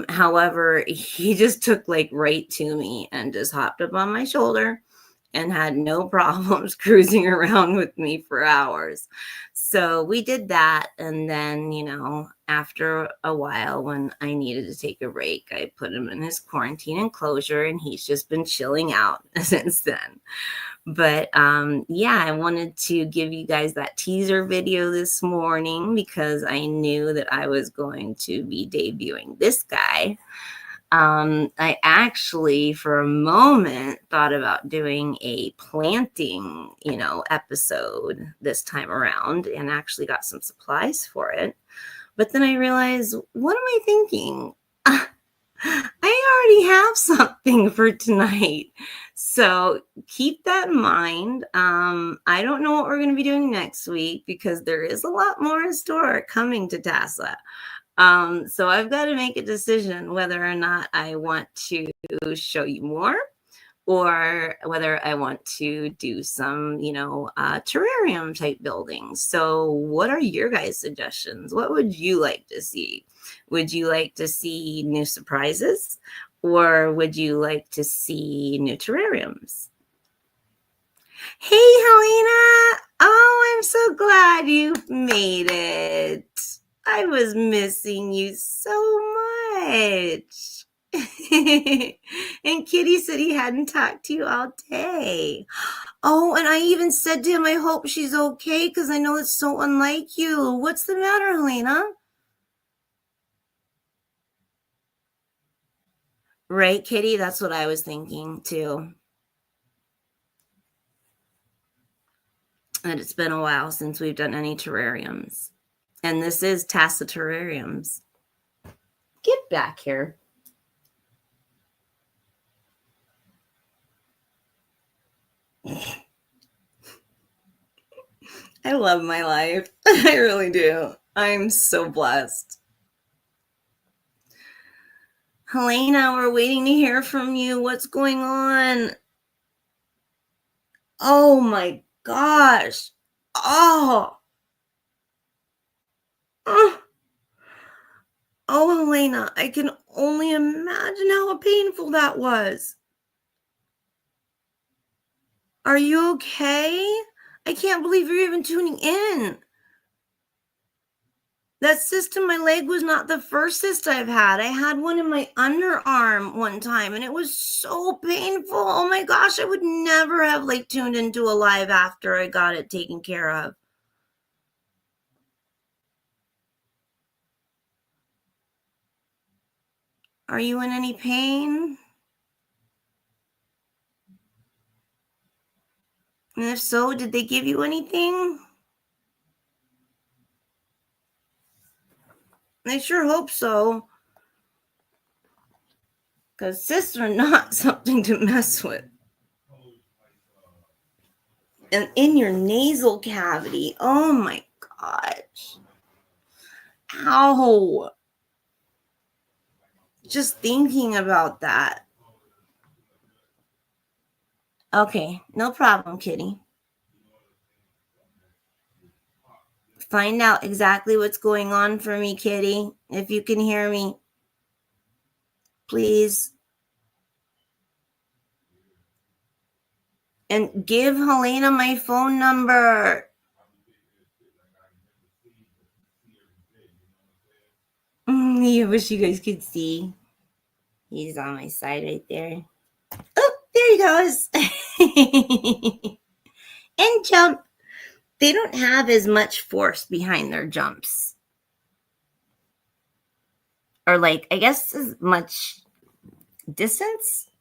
A: However, he just took like right to me and just hopped up on my shoulder and had no problems cruising around with me for hours. So we did that. And then, after a while, when I needed to take a break, I put him in his quarantine enclosure and he's just been chilling out since then. But yeah, I wanted to give you guys that teaser video this morning because I knew that I was going to be debuting this guy. I actually, for a moment, thought about doing a planting, episode this time around, and actually got some supplies for it. But then I realized, what am I thinking? I already have something for tonight. So keep that in mind. I don't know what we're going to be doing next week because there is a lot more in store coming to Tasa. So I've got to make a decision whether or not I want to show you more, or whether I want to do some, terrarium type buildings. So what are your guys' suggestions? What would you like to see? Would you like to see new surprises, or would you like to see new terrariums? Hey, Helena. Oh, I'm so glad you made it. I was missing you so much. And Kitty said he hadn't talked to you all day. Oh, and I even said to him, I hope she's okay, because I know it's so unlike you. What's the matter, Helena? Right, Kitty? That's what I was thinking, too. And it's been a while since we've done any terrariums. And this is Tasa Terrariums. Get back here. I love my life. I really do. I'm so blessed. Helena, we're waiting to hear from you. What's going on? Oh my gosh. Oh. Oh, Helena, I can only imagine how painful that was. Are you okay? I can't believe you're even tuning in. That cyst in my leg was not the first cyst I've had. I had one in my underarm one time and it was so painful. Oh my gosh, I would never have like tuned into a live after I got it taken care of. Are you in any pain? And if so, did they give you anything? I sure hope so. Because cysts are not something to mess with. And in your nasal cavity. Oh my gosh. Ow. Just thinking about that. Okay, no problem, kitty. Find out exactly what's going on for me, kitty. If you can hear me, please. And give Helena my phone number. I wish you guys could see. He's on my side right there. Oh, there he goes. And jump. They don't have as much force behind their jumps. Or like, I guess as much distance.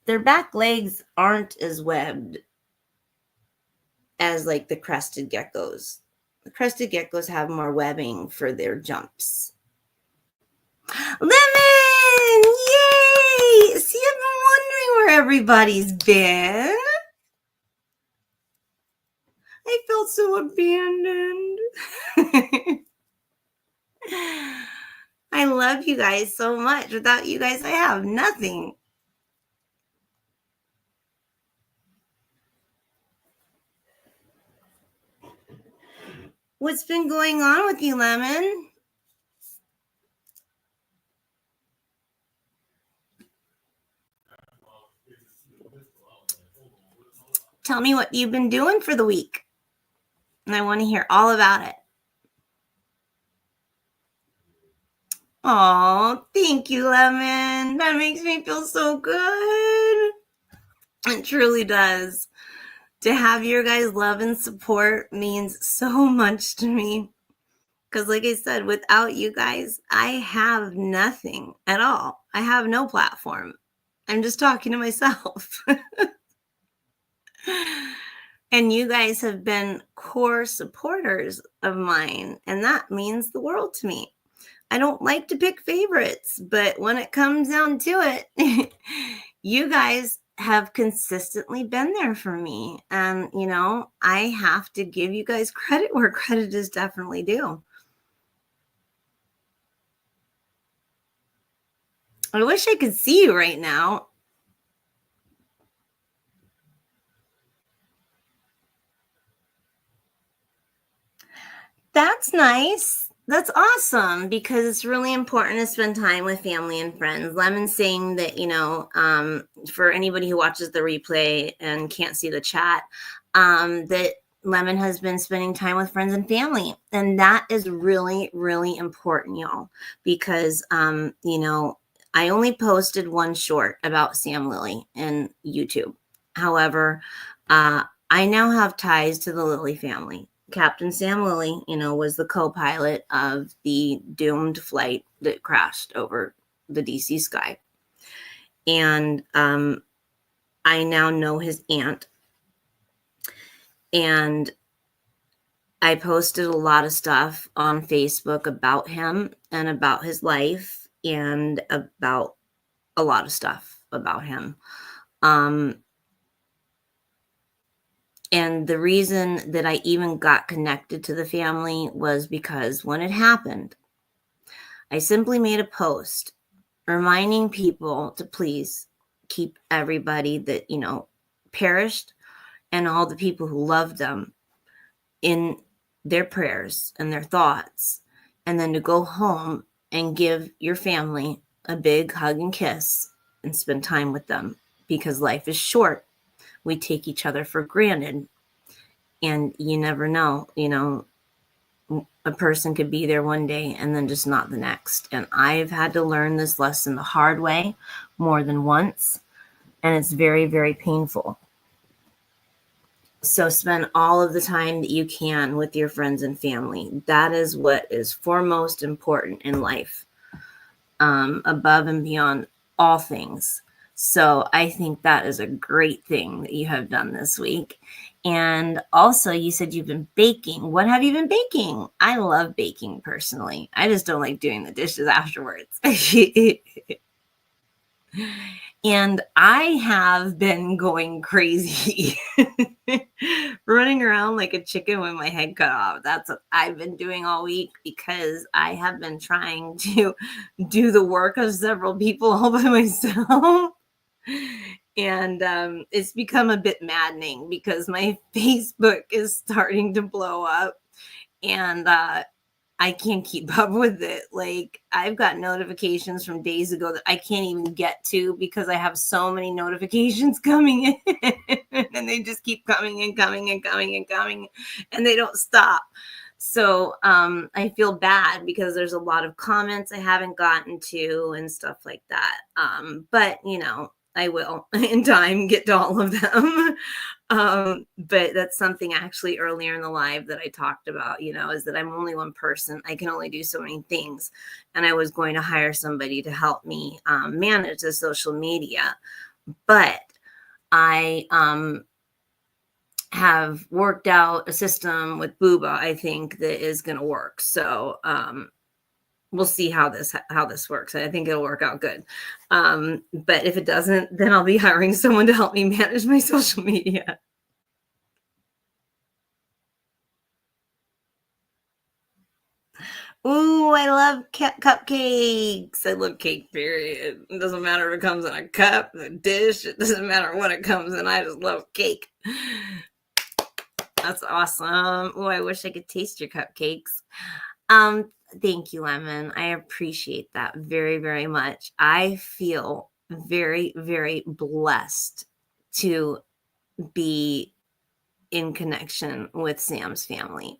A: Their back legs aren't as webbed as like the crested geckos. The crested geckos have more webbing for their jumps. Lemon! Yay! See, I've been wondering where everybody's been. I felt so abandoned. I love you guys so much. Without you guys, I have nothing. What's been going on with you, Lemon? Tell me what you've been doing for the week. And I want to hear all about it. Oh, thank you, Lemon. That makes me feel so good. It truly does. To have your guys' love and support means so much to me. Because, like I said, without you guys, I have nothing at all. I have no platform. I'm just talking to myself. And you guys have been core supporters of mine, and that means the world to me. I don't like to pick favorites, but when it comes down to it, you guys have consistently been there for me. And, you know, I have to give you guys credit where credit is definitely due. I wish I could see you right now. That's nice. That's awesome because it's really important to spend time with family and friends. Lemon's saying that, you know, for anybody who watches the replay and can't see the chat, that Lemon has been spending time with friends and family. And that is really, really important, y'all, because, you know, I only posted one short about Sam Lily in YouTube. However, I now have ties to the Lily family. Captain Sam Lily, you know, was the co-pilot of the doomed flight that crashed over the DC sky. And I now know his aunt. And I posted a lot of stuff on Facebook about him and about his life and about a lot of stuff about him. And the reason that I even got connected to the family was because when it happened, I simply made a post reminding people to please keep everybody that, you know, perished and all the people who loved them in their prayers and their thoughts. And then to go home and give your family a big hug and kiss and spend time with them because life is short. We take each other for granted. And you never know, you know, a person could be there one day and then just not the next. And I've had to learn this lesson the hard way more than once, and it's very, very painful. So spend all of the time that you can with your friends and family. That is what is foremost important in life, above and beyond all things. So I think that is a great thing that you have done this week. And also, you said you've been baking. What have you been baking? I love baking personally. I just don't like doing the dishes afterwards. And I have been going crazy, running around like a chicken with my head cut off. That's what I've been doing all week because I have been trying to do the work of several people all by myself. And it's become a bit maddening because my Facebook is starting to blow up, and I can't keep up with it. Like, I've got notifications from days ago that I can't even get to because I have so many notifications coming in, and they just keep coming and coming and coming and coming, and they don't stop. So I feel bad because there's a lot of comments I haven't gotten to and stuff like that. But, I will in time get to all of them. But that's something actually earlier in the live that I talked about, is that I'm only one person. I can only do so many things. And I was going to hire somebody to help me manage the social media. But I have worked out a system with Booba, I think, that is going to work. So we'll see how this works. I think it'll work out good. But if it doesn't, then I'll be hiring someone to help me manage my social media. Ooh, I love cupcakes. I love cake, period. It doesn't matter if it comes in a cup, a dish. It doesn't matter what it comes in. I just love cake. That's awesome. Oh, I wish I could taste your cupcakes. Thank you, Lemon. I appreciate that very, very much. I feel very, very blessed to be in connection with Sam's family.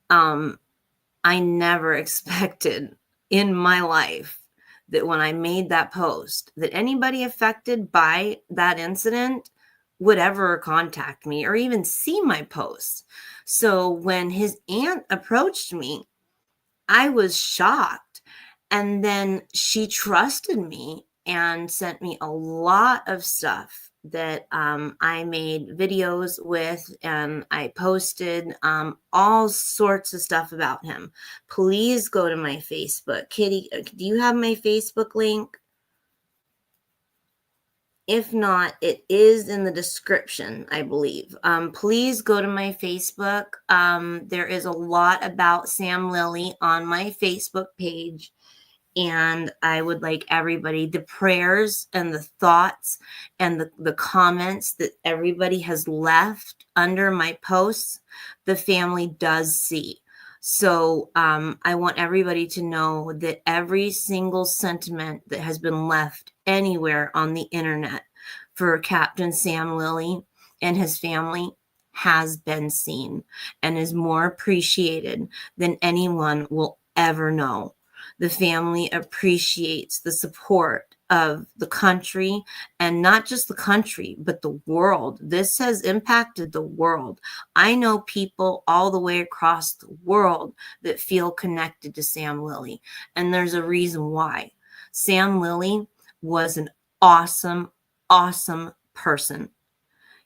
A: I never expected in my life that when I made that post, that anybody affected by that incident would ever contact me or even see my post. So when his aunt approached me, I was shocked. And then she trusted me and sent me a lot of stuff that I made videos with, and I posted all sorts of stuff about him. Please go to my Facebook. Kitty, do you have my Facebook link? If not, it is in the description, I believe. Please go to my Facebook. There is a lot about Sam Lilly on my Facebook page. And I would like everybody, the prayers and the thoughts and the comments that everybody has left under my posts, the family does see. So I want everybody to know that every single sentiment that has been left anywhere on the internet for Captain Sam Lilly and his family has been seen and is more appreciated than anyone will ever know. The family appreciates the support of the country, and not just the country, but the world. This has impacted the world. I know people all the way across the world that feel connected to Sam Lilly, and there's a reason why. Sam Lilly was an awesome, awesome person.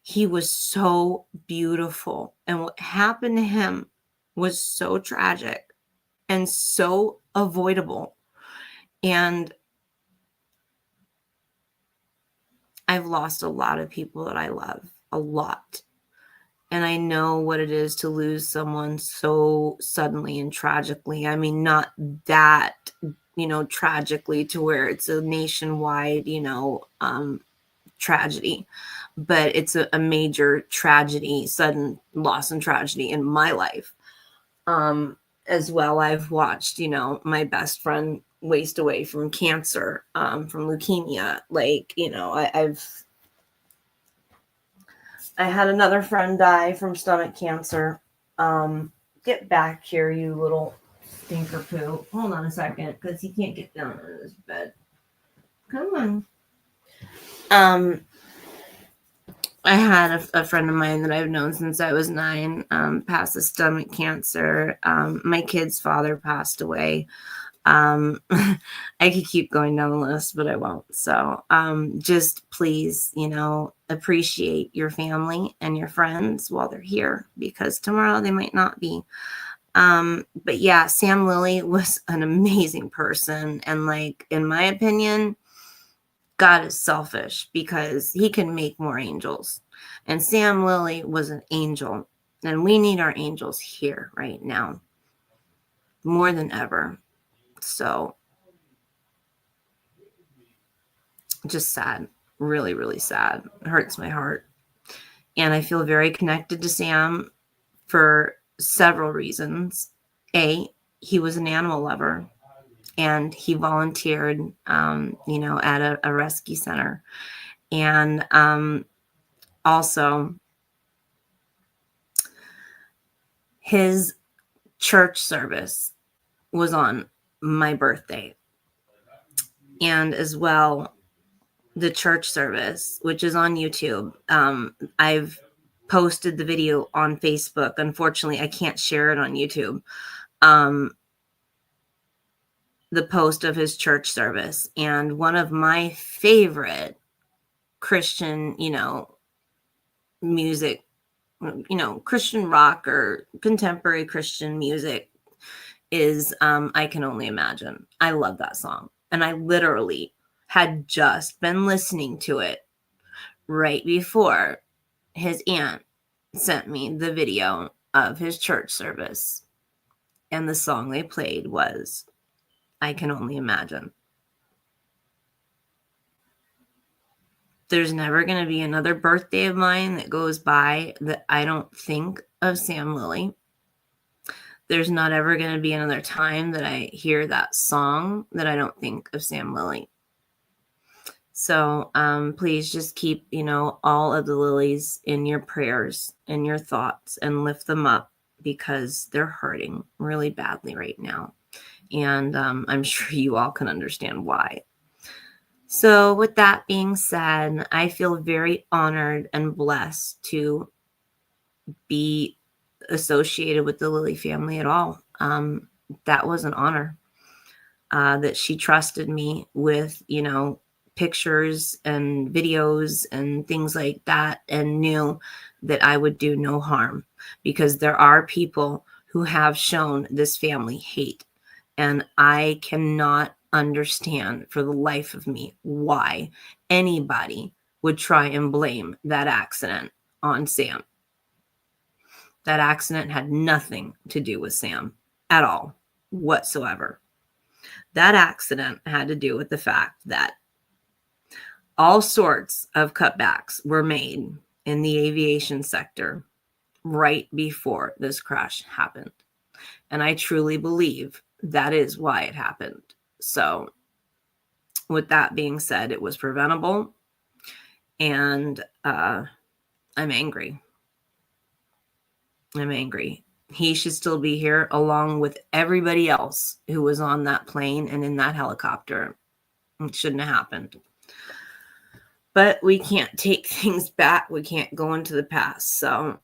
A: He was so beautiful, and what happened to him was so tragic and so avoidable. And I've lost a lot of people that I love, a lot. And I know what it is to lose someone so suddenly and tragically. I mean, not that, tragically to where it's a nationwide, tragedy, but it's a major tragedy, sudden loss and tragedy in my life. As well, I've watched, my best friend waste away from cancer, from leukemia. Like, I had another friend die from stomach cancer, Get back here, you little stinker poo. Hold on a second, because he can't get down on his bed. Come on. I had a friend of mine that I've known since I was 9 pass of stomach cancer. My kid's father passed away. I could keep going down the list, but I won't. So just please, appreciate your family and your friends while they're here, because tomorrow they might not be. But yeah, Sam Lilly was an amazing person. And like, in my opinion, God is selfish because he can make more angels. And Sam Lilly was an angel. And we need our angels here right now more than ever. So just sad, really, really sad. It hurts my heart. And I feel very connected to Sam for several reasons. A, he was an animal lover, and he volunteered, at a rescue center. And also, his church service was on my birthday. And as well, the church service, which is on YouTube. I've posted the video on Facebook. Unfortunately, I can't share it on YouTube. The post of his church service. And one of my favorite Christian, music, Christian rock or contemporary Christian music is I Can Only Imagine. I love that song. And I literally had just been listening to it right before his aunt sent me the video of his church service. And the song they played was I Can Only Imagine. There's never going to be another birthday of mine that goes by that I don't think of Sam Lilly. There's not ever going to be another time that I hear that song that I don't think of Sam Lilly. So please just keep, all of the Lillies in your prayers and your thoughts and lift them up, because they're hurting really badly right now. And I'm sure you all can understand why. So with that being said, I feel very honored and blessed to be associated with the Lilly family at all. That was an honor that she trusted me with, pictures and videos and things like that, and knew that I would do no harm, because there are people who have shown this family hate. And I cannot understand for the life of me why anybody would try and blame that accident on Sam. That accident had nothing to do with Sam at all, whatsoever. That accident had to do with the fact that all sorts of cutbacks were made in the aviation sector right before this crash happened. And I truly believe that is why it happened. So with that being said, it was preventable. And I'm angry. I'm angry. He should still be here along with everybody else who was on that plane and in that helicopter. It shouldn't have happened. But we can't take things back. We can't go into the past. So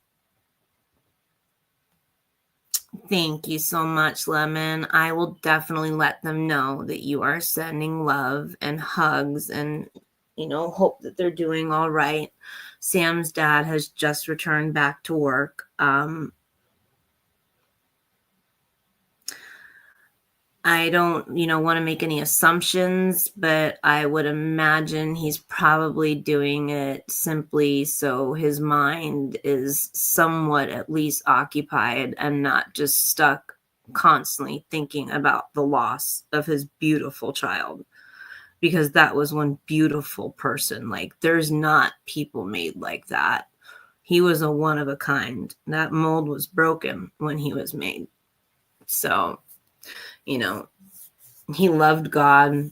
A: thank you so much, Lemon. I will definitely let them know that you are sending love and hugs, and, hope that they're doing all right. Sam's dad has just returned back to work. I don't, want to make any assumptions, but I would imagine he's probably doing it simply so his mind is somewhat at least occupied and not just stuck constantly thinking about the loss of his beautiful child, because that was one beautiful person. Like, there's not people made like that. He was a one of a kind. That mold was broken when he was made. So, he loved God.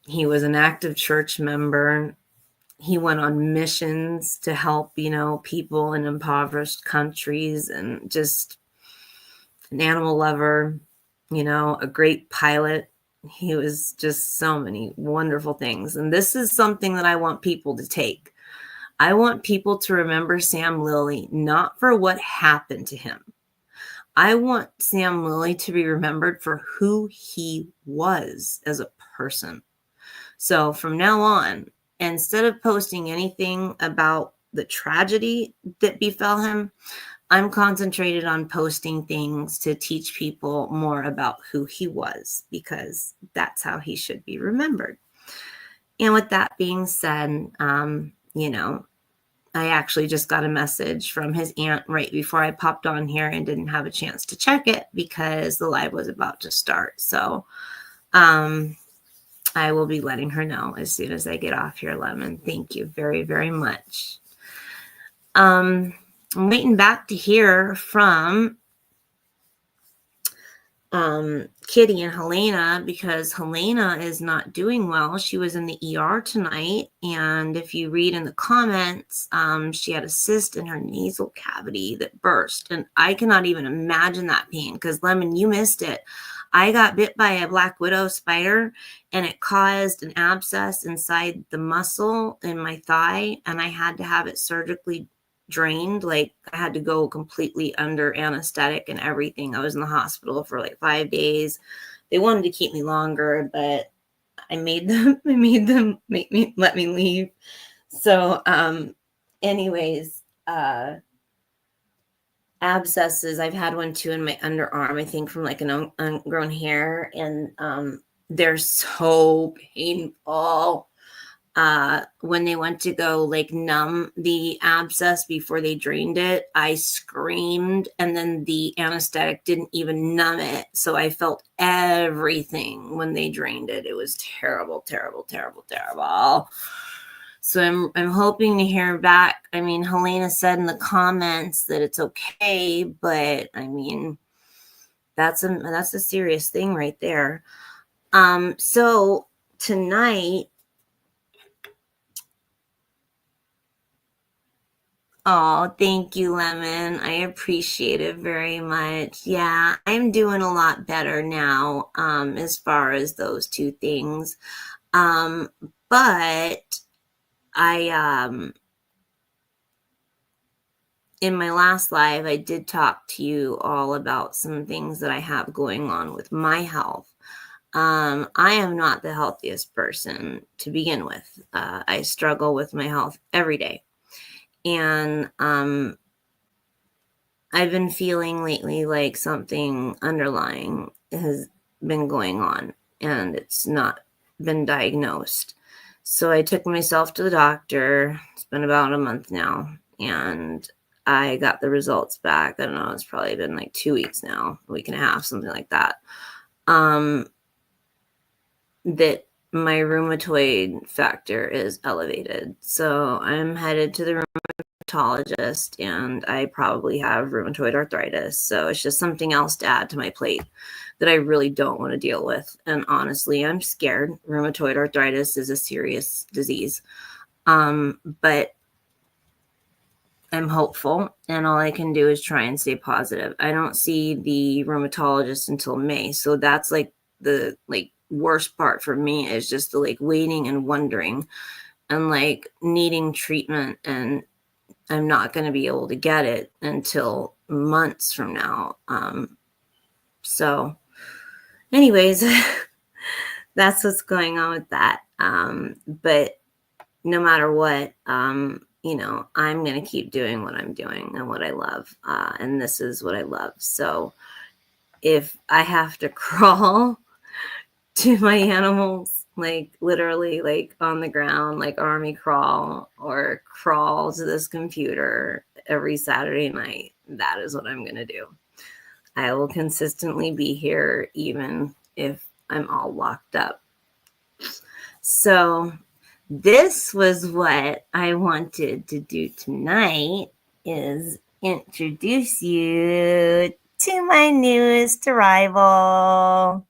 A: He was an active church member. He went on missions to help, people in impoverished countries, and just an animal lover, a great pilot. He was just so many wonderful things. And this is something that I want people to take. I want people to remember Sam Lilly not for what happened to him. I want Sam Lilly to be remembered for who he was as a person. So from now on, instead of posting anything about the tragedy that befell him, I'm concentrated on posting things to teach people more about who he was, because that's how he should be remembered. And with that being said, I actually just got a message from his aunt right before I popped on here and didn't have a chance to check it because the live was about to start. So I will be letting her know as soon as I get off here, Lemon. Thank you very, very much. I'm waiting back to hear from Kitty and Helena, because Helena is not doing well. She was in the ER tonight, and if you read in the comments, she had a cyst in her nasal cavity that burst, and I cannot even imagine that pain, because Lemon, you missed it. I got bit by a black widow spider, and it caused an abscess inside the muscle in my thigh, and I had to have it surgically drained. Like, I had to go completely under anesthetic and everything. I was in the hospital for like 5 days. They wanted to keep me longer, but I made them let me leave. So anyways, abscesses, I've had one too in my underarm, I think from like an ungrown hair, and they're so painful. When they went to go like numb the abscess before they drained it, I screamed, and then the anesthetic didn't even numb it. So I felt everything when they drained it. It was terrible, terrible, terrible, terrible. So I'm hoping to hear back. I mean, Helena said in the comments that it's okay, but I mean, that's a serious thing right there. So tonight, oh, thank you, Lemon. I appreciate it very much. Yeah, I'm doing a lot better now, as far as those two things. But I, in my last live, I did talk to you all about some things that I have going on with my health. I am not the healthiest person to begin with. I struggle with my health every day. And I've been feeling lately like something underlying has been going on, and it's not been diagnosed. So I took myself to the doctor. It's been about a month now, and I got the results back. I don't know, it's probably been like 2 weeks now, a week and a half, something like that. That my rheumatoid factor is elevated. So I'm headed to the rheumatologist, and I probably have rheumatoid arthritis. So it's just something else to add to my plate that I really don't want to deal with. And honestly, I'm scared. Rheumatoid arthritis is a serious disease. But I'm hopeful, and all I can do is try and stay positive. I don't see the rheumatologist until May. So that's like the worst part for me, is just the waiting and wondering and needing treatment, and I'm not going to be able to get it until months from now. So anyways, that's what's going on with that. But no matter what, I'm going to keep doing what I'm doing and what I love. And this is what I love. So if I have to crawl to my animals, literally on the ground, army crawl, or crawl to this computer every Saturday night, that is what I'm going to do. I will consistently be here even if I'm all locked up. So this was what I wanted to do tonight, is introduce you to my newest arrival.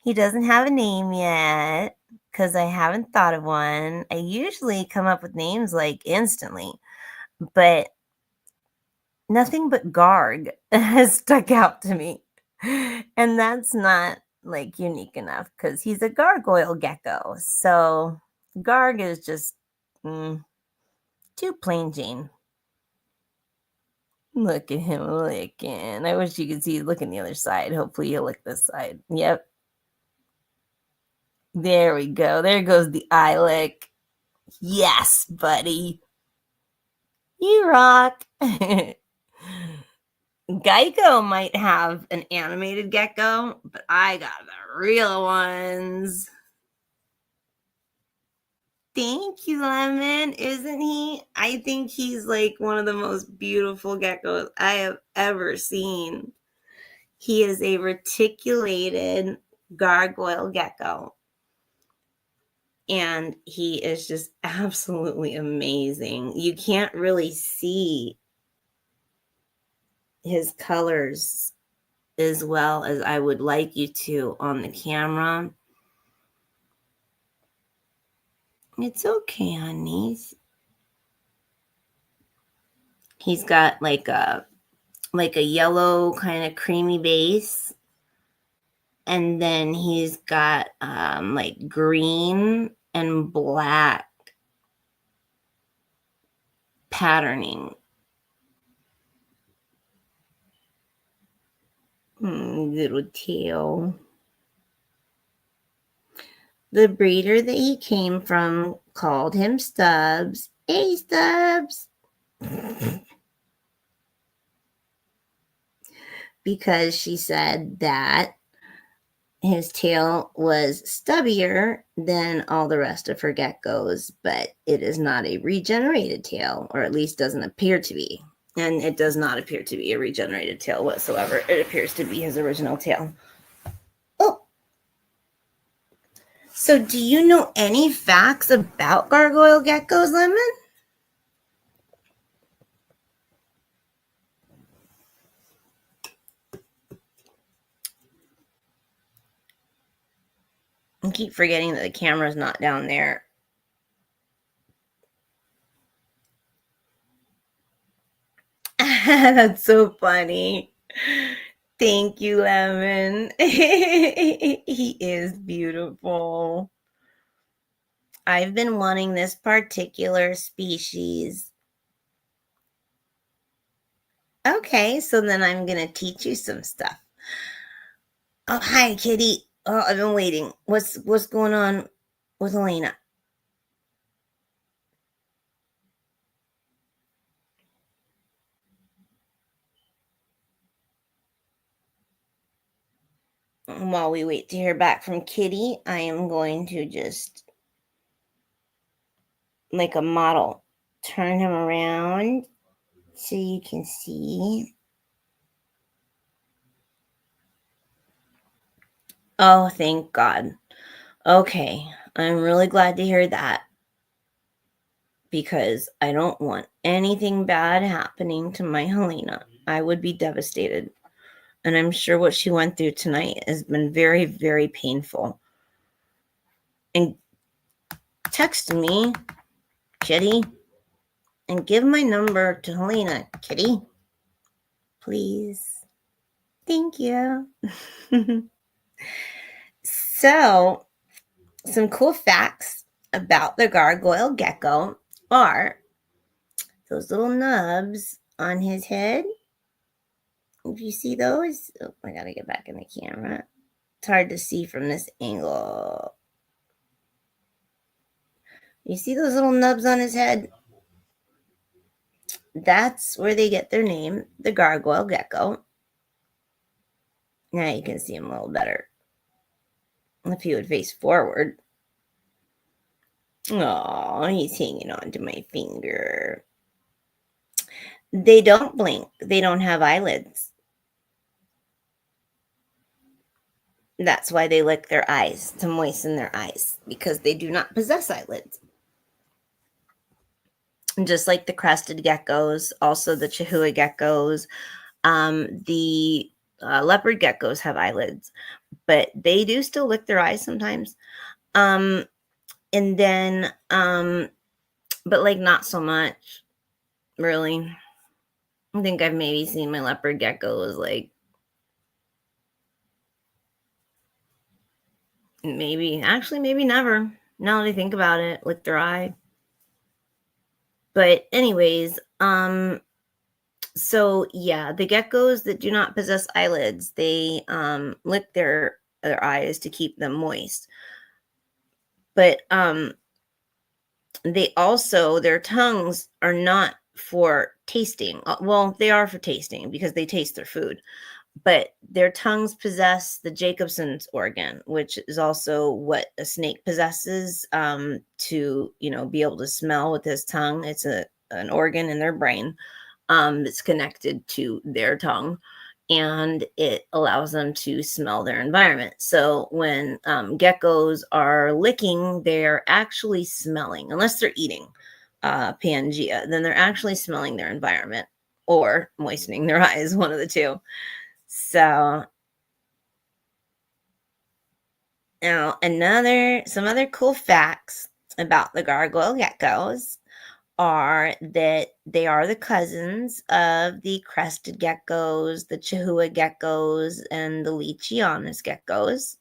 A: He doesn't have a name yet because I haven't thought of one. I usually come up with names instantly, but nothing but garg has stuck out to me. And that's not like unique enough because he's a gargoyle gecko. So garg is just too plain Jane. Look at him licking. I wish you could see looking the other side. Hopefully you'll lick this side. Yep. There we go. There goes the eye lick. Yes, buddy. You rock. Geico might have an animated gecko, but I got the real ones. Thank you, Lemon. Isn't he? I think he's like one of the most beautiful geckos I have ever seen. He is a reticulated gargoyle gecko. And he is just absolutely amazing. You can't really see his colors as well as I would like you to on the camera. It's okay, honey. He's got like a yellow kind of creamy base, and then he's got like green and black patterning. Little tail. The breeder that he came from called him Stubbs. Hey, Stubbs. Because she said that his tail was stubbier than all the rest of her geckos, but it is not a regenerated tail, or at least doesn't appear to be. And it does not appear to be a regenerated tail whatsoever. It appears to be his original tail. Oh. So do you know any facts about gargoyle geckos, Lemon? I keep forgetting that the camera's not down there. That's so funny. Thank you, Lemon. He is beautiful. I've been wanting this particular species. Okay, so then I'm going to teach you some stuff. Oh, hi, kitty. Oh, I've been waiting. What's going on with Elena? While we wait to hear back from Kitty, I am going to just, like a model, turn him around so you can see. Oh, thank God. Okay, I'm really glad to hear that because I don't want anything bad happening to my Helena. I would be devastated. And I'm sure what she went through tonight has been very, very painful. And text me, Kitty, and give my number to Helena, Kitty. Please. Thank you. So, some cool facts about the gargoyle gecko are those little nubs on his head. If you see those, oh, I gotta get back in the camera. It's hard to see from this angle. You see those little nubs on his head? That's where they get their name, the gargoyle gecko. Now you can see him a little better. If he would face forward. Oh, he's hanging on to my finger. They don't blink. They don't have eyelids. That's why they lick their eyes, to moisten their eyes, because they do not possess eyelids. And just like the crested geckos, also the Chihuahua geckos, the leopard geckos have eyelids, but they do still lick their eyes sometimes. And then, but like not so much, really. I think I've maybe seen my leopard geckos, like, maybe never, now that I think about it, lick their eye. But anyways, so yeah, the geckos that do not possess eyelids, they lick their eyes to keep them moist. But they also their tongues are not for tasting. Well, they are for tasting because they taste their food, but their tongues possess the Jacobson's organ, which is also what a snake possesses, to be able to smell with his tongue. It's an organ in their brain, that's connected to their tongue, and it allows them to smell their environment. So when geckos are licking, they're actually smelling, unless they're eating Pangea, then they're actually smelling their environment or moistening their eyes, one of the two. So now some other cool facts about the gargoyle geckos are that they are the cousins of the crested geckos, the Chihuahua geckos, and the Leachianus geckos,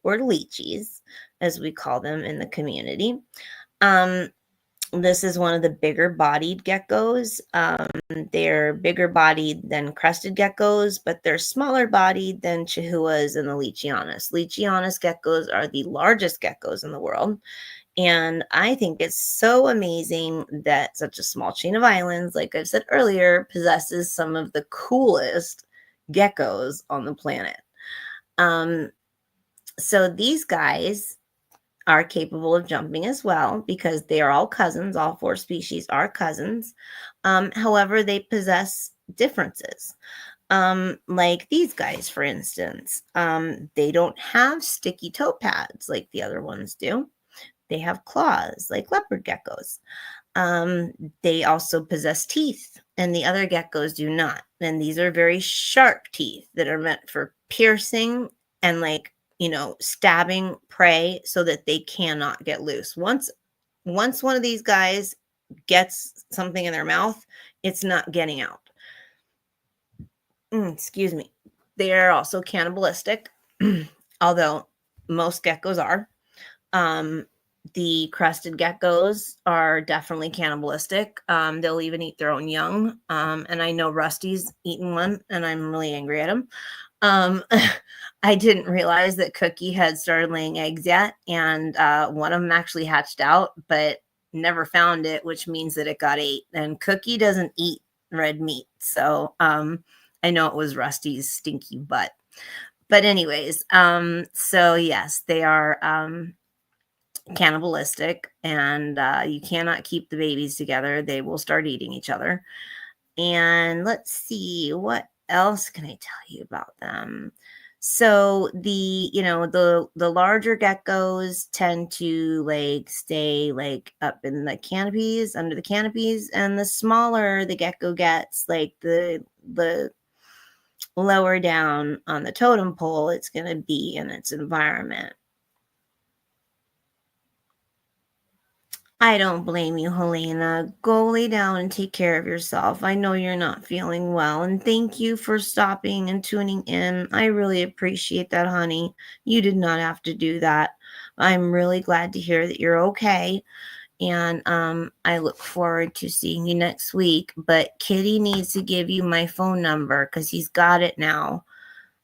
A: or leechies, as we call them in the community. Um, this is one of the bigger bodied geckos. They're bigger bodied than crested geckos, but they're smaller bodied than Chihuahuas and the Leachianus. Leachianus geckos are the largest geckos in the world. And I think it's so amazing that such a small chain of islands, like I've said earlier, possesses some of the coolest geckos on the planet. Um, so these guys are capable of jumping as well because they are all cousins. All four species are cousins. However, they possess differences. Like these guys, for instance, they don't have sticky toe pads like the other ones do. They have claws like leopard geckos. Um, they also possess teeth, and the other geckos do not. And these are very sharp teeth that are meant for piercing and, like, stabbing prey so that they cannot get loose. Once one of these guys gets something in their mouth, it's not getting out. Excuse me. They are also cannibalistic, although most geckos are. Um, the crested geckos are definitely cannibalistic. They'll even eat their own young. And I know Rusty's eaten one, and I'm really angry at him. Um, I didn't realize that Cookie had started laying eggs yet, and one of them actually hatched out, but never found it, which means that it got ate. And Cookie doesn't eat red meat, so I know it was Rusty's stinky butt. But anyways, so yes, they are cannibalistic, and you cannot keep the babies together. They will start eating each other. And let's see, what else can I tell you about them? So the larger geckos tend to like stay like up in the canopies, under the canopies, and the smaller the gecko gets, like the lower down on the totem pole it's going to be in its environment. I don't blame you, Helena. Go lay down and take care of yourself. I know you're not feeling well, and thank you for stopping and tuning in. I really appreciate that, honey. You did not have to do that. I'm really glad to hear that you're okay, and I look forward to seeing you next week. But Kitty needs to give you my phone number because he's got it now.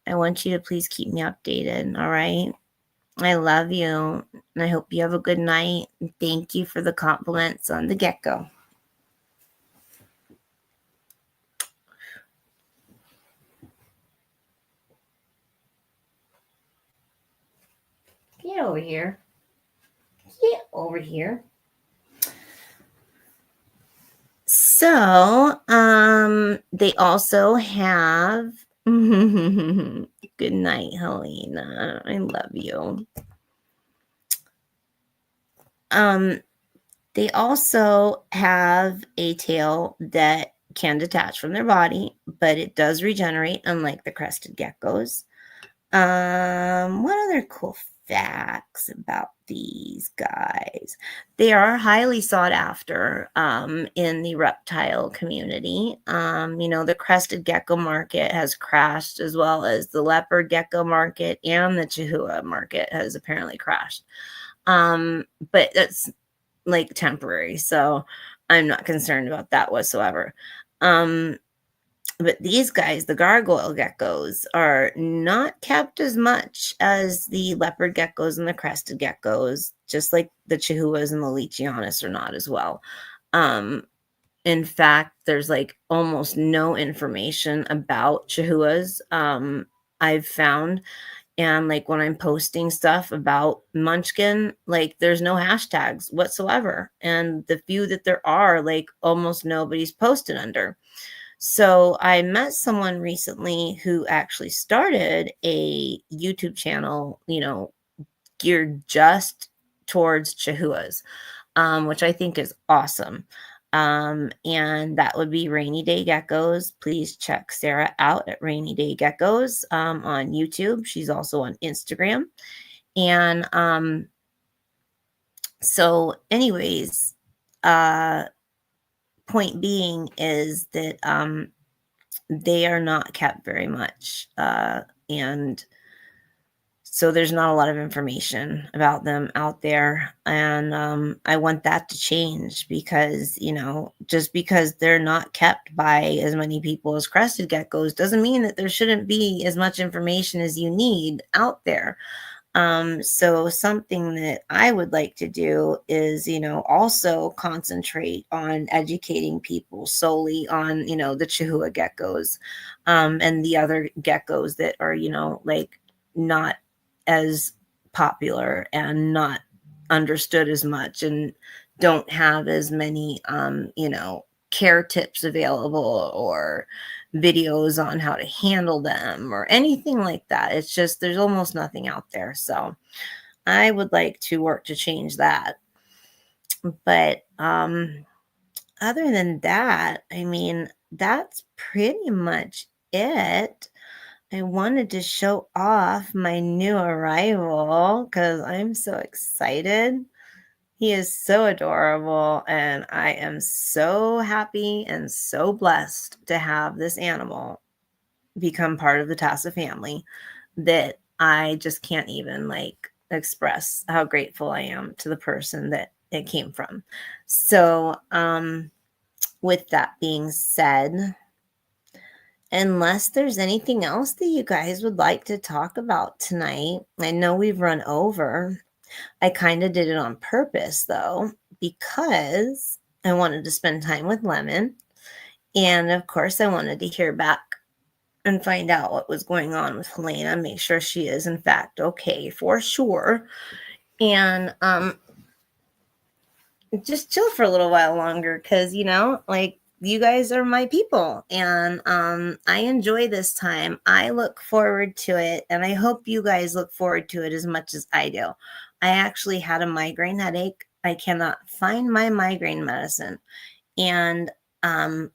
A: I want you to please keep me updated, all right? I love you, and I hope you have a good night. Thank you for the compliments on the gecko. Get over here. Get over here. So, they also have good night, Helena. I love you. They also have a tail that can detach from their body, but it does regenerate, unlike the crested geckos. What other cool facts about these guys. They are highly sought after in the reptile community. The crested gecko market has crashed, as well as the leopard gecko market, and the chihuahua market has apparently crashed. But that's like temporary, so I'm not concerned about that whatsoever. But these guys, the gargoyle geckos, are not kept as much as the leopard geckos and the crested geckos, just like the chihuahuas and the leachianus are not as well. In fact, there's like almost no information about chihuahuas. I've found, and like when I'm posting stuff about Munchkin, like there's no hashtags whatsoever. And the few that there are, like almost nobody's posted under. So I met someone recently who actually started a YouTube channel, geared just towards chihuahuas, which I think is awesome. And that would be Rainy Day Geckos. Please check Sarah out at Rainy Day Geckos on YouTube. She's also on Instagram. And so anyways, point being is that they are not kept very much. And so there's not a lot of information about them out there. And I want that to change because, just because they're not kept by as many people as crested geckos doesn't mean that there shouldn't be as much information as you need out there. So something that I would like to do is, also concentrate on educating people solely on, the Chihuahua geckos, and the other geckos that are, like not as popular and not understood as much and don't have as many, care tips available or videos on how to handle them or anything like that. It's just there's almost nothing out there. So I would like to work to change that. But other than that, I mean, that's pretty much it. I wanted to show off my new arrival because I'm so excited. He is so adorable, and I am so happy and so blessed to have this animal become part of the Tasa family that I just can't even like express how grateful I am to the person that it came from. So, with that being said, unless there's anything else that you guys would like to talk about tonight, I know we've run over. I kind of did it on purpose though, because I wanted to spend time with Lemon. And of course, I wanted to hear back and find out what was going on with Helena, make sure she is in fact okay for sure. And just chill for a little while longer because, like you guys are my people and I enjoy this time. I look forward to it and I hope you guys look forward to it as much as I do. I actually had a migraine headache. I cannot find my migraine medicine. And I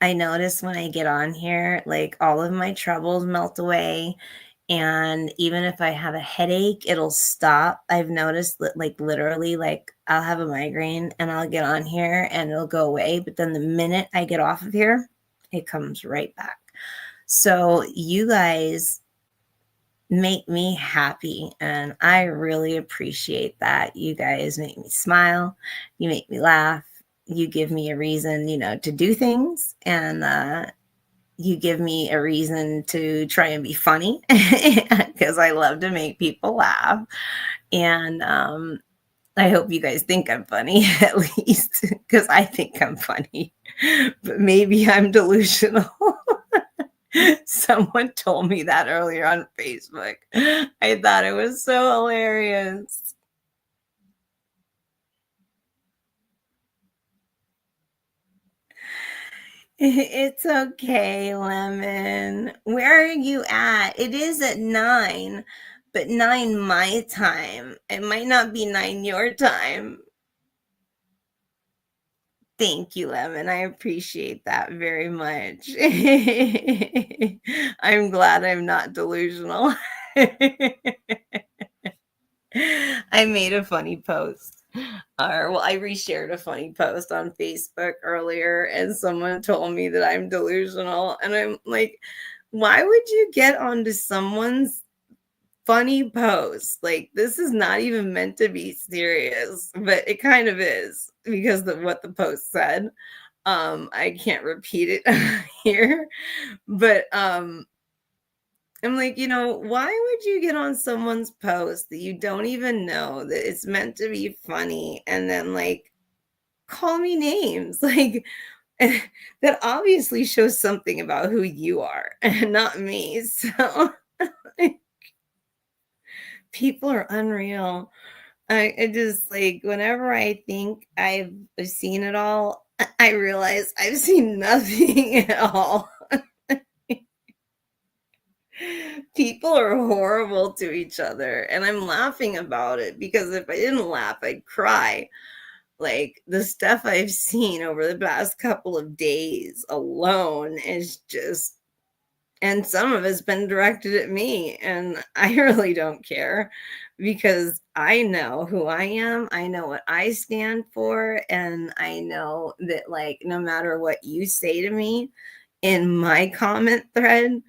A: notice when I get on here, like all of my troubles melt away. And even if I have a headache, it'll stop. I've noticed that, like, literally, like, I'll have a migraine and I'll get on here and it'll go away. But then the minute I get off of here, it comes right back. So you guys make me happy. And I really appreciate that. You guys make me smile. You make me laugh. You give me a reason, to do things. And, you give me a reason to try and be funny because I love to make people laugh. And I hope you guys think I'm funny at least because I think I'm funny, but maybe I'm delusional. Someone told me that earlier on Facebook. I thought it was so hilarious. It's okay, Lemon. Where are you at? It is at 9, but 9 my time. It might not be 9 your time. Thank you, Lemon. I appreciate that very much. I'm glad I'm not delusional. I made a funny post. Or, well, I reshared a funny post on Facebook earlier, and someone told me that I'm delusional. And I'm like, why would you get onto someone's funny post? Like, this is not even meant to be serious, but it kind of is because of what the post said. I can't repeat it here, but I'm like, why would you get on someone's post that you don't even know that it's meant to be funny and then like call me names? Like that obviously shows something about who you are and not me. So people are unreal. I just like whenever I think I've seen it all, I realize I've seen nothing at all. People are horrible to each other, and I'm laughing about it because if I didn't laugh, I'd cry. Like the stuff I've seen over the past couple of days alone is just, and some of it's been directed at me, and I really don't care because I know who I am. I know what I stand for, and I know that, like, no matter what you say to me in my comment thread,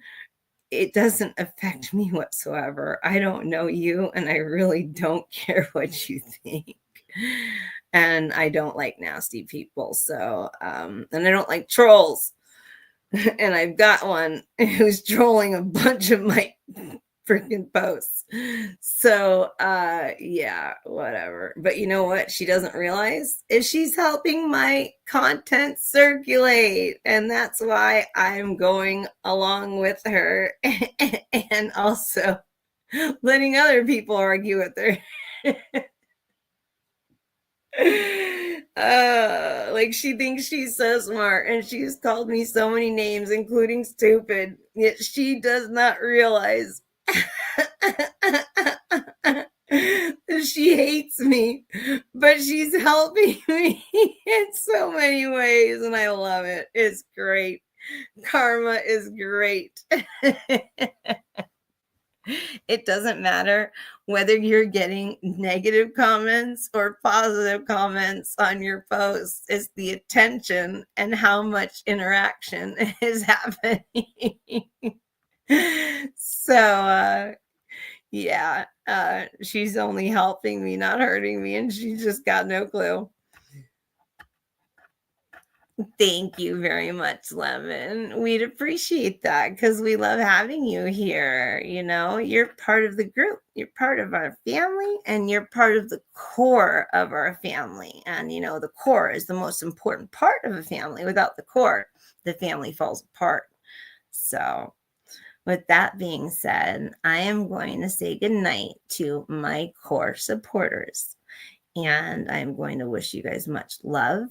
A: it doesn't affect me whatsoever. I don't know you, and I really don't care what you think. And I don't like nasty people. So, and I don't like trolls. And I've got one who's trolling a bunch of my freaking posts. So, yeah, whatever. But you know what she doesn't realize is she's helping my content circulate, and that's why I'm going along with her and also letting other people argue with her. Like she thinks she's so smart and she's called me so many names, including stupid, yet she does not realize she hates me, but she's helping me in so many ways, and I love it. It's great. Karma is great. It doesn't matter whether you're getting negative comments or positive comments on your posts. It's the attention and how much interaction is happening. So, yeah, she's only helping me, not hurting me, and she just got no clue. Thank you very much, Lemon. We'd appreciate that because we love having you here. You're part of the group, you're part of our family, and you're part of the core of our family. And, the core is the most important part of a family. Without the core, the family falls apart. So, with that being said, I am going to say goodnight to my core supporters. And I'm going to wish you guys much love.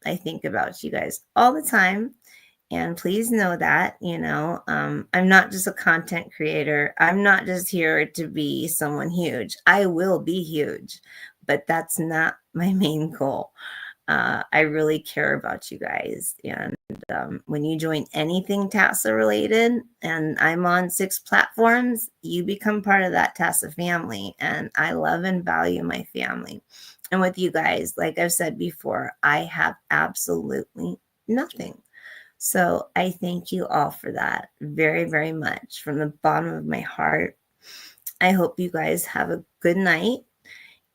A: I think about you guys all the time. And please know that, I'm not just a content creator. I'm not just here to be someone huge. I will be huge, but that's not my main goal. I really care about you guys. And when you join anything Tasa related, and I'm on 6 platforms, you become part of that Tasa family. And I love and value my family. And with you guys, like I've said before, I have absolutely nothing. So I thank you all for that very, very much from the bottom of my heart. I hope you guys have a good night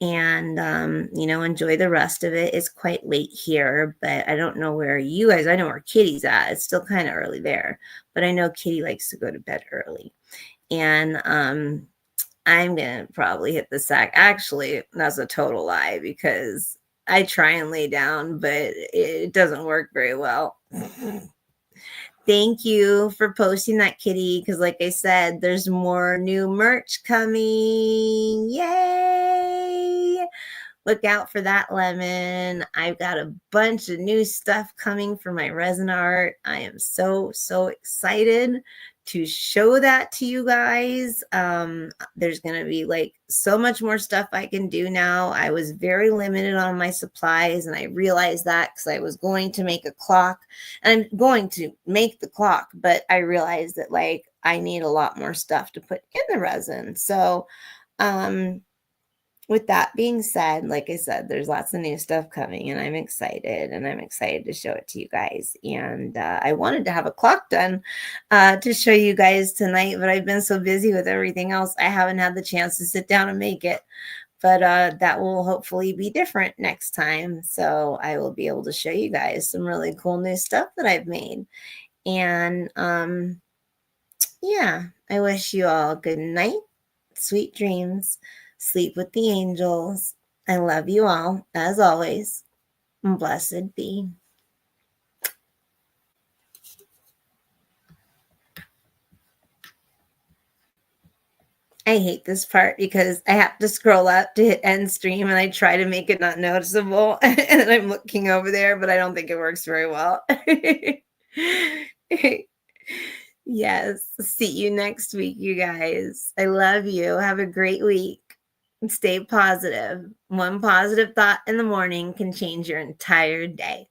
A: and, enjoy the rest of it. It's quite late here, but I don't know where you guys, I know where Kitty's at. It's still kind of early there, but I know Kitty likes to go to bed early. And, I'm going to probably hit the sack. Actually, that's a total lie because I try and lay down, but it doesn't work very well. Thank you for posting that, Kitty, because like I said, there's more new merch coming. Yay! Look out for that, Lemon. I've got a bunch of new stuff coming for my resin art. I am so, so excited to show that to you guys. There's going to be like so much more stuff I can do now. I was very limited on my supplies, and I realized that because I was going to make a clock, and I'm going to make the clock, but I realized that like I need a lot more stuff to put in the resin. So, with that being said, like I said, there's lots of new stuff coming, and I'm excited, to show it to you guys. And I wanted to have a clock done to show you guys tonight, but I've been so busy with everything else, I haven't had the chance to sit down and make it. But that will hopefully be different next time. So I will be able to show you guys some really cool new stuff that I've made. And yeah, I wish you all good night, sweet dreams. Sleep with the angels. I love you all, as always. Blessed be. I hate this part because I have to scroll up to hit end stream, and I try to make it not noticeable. And I'm looking over there, but I don't think it works very well. Yes. See you next week, you guys. I love you. Have a great week. Stay positive. One positive thought in the morning can change your entire day.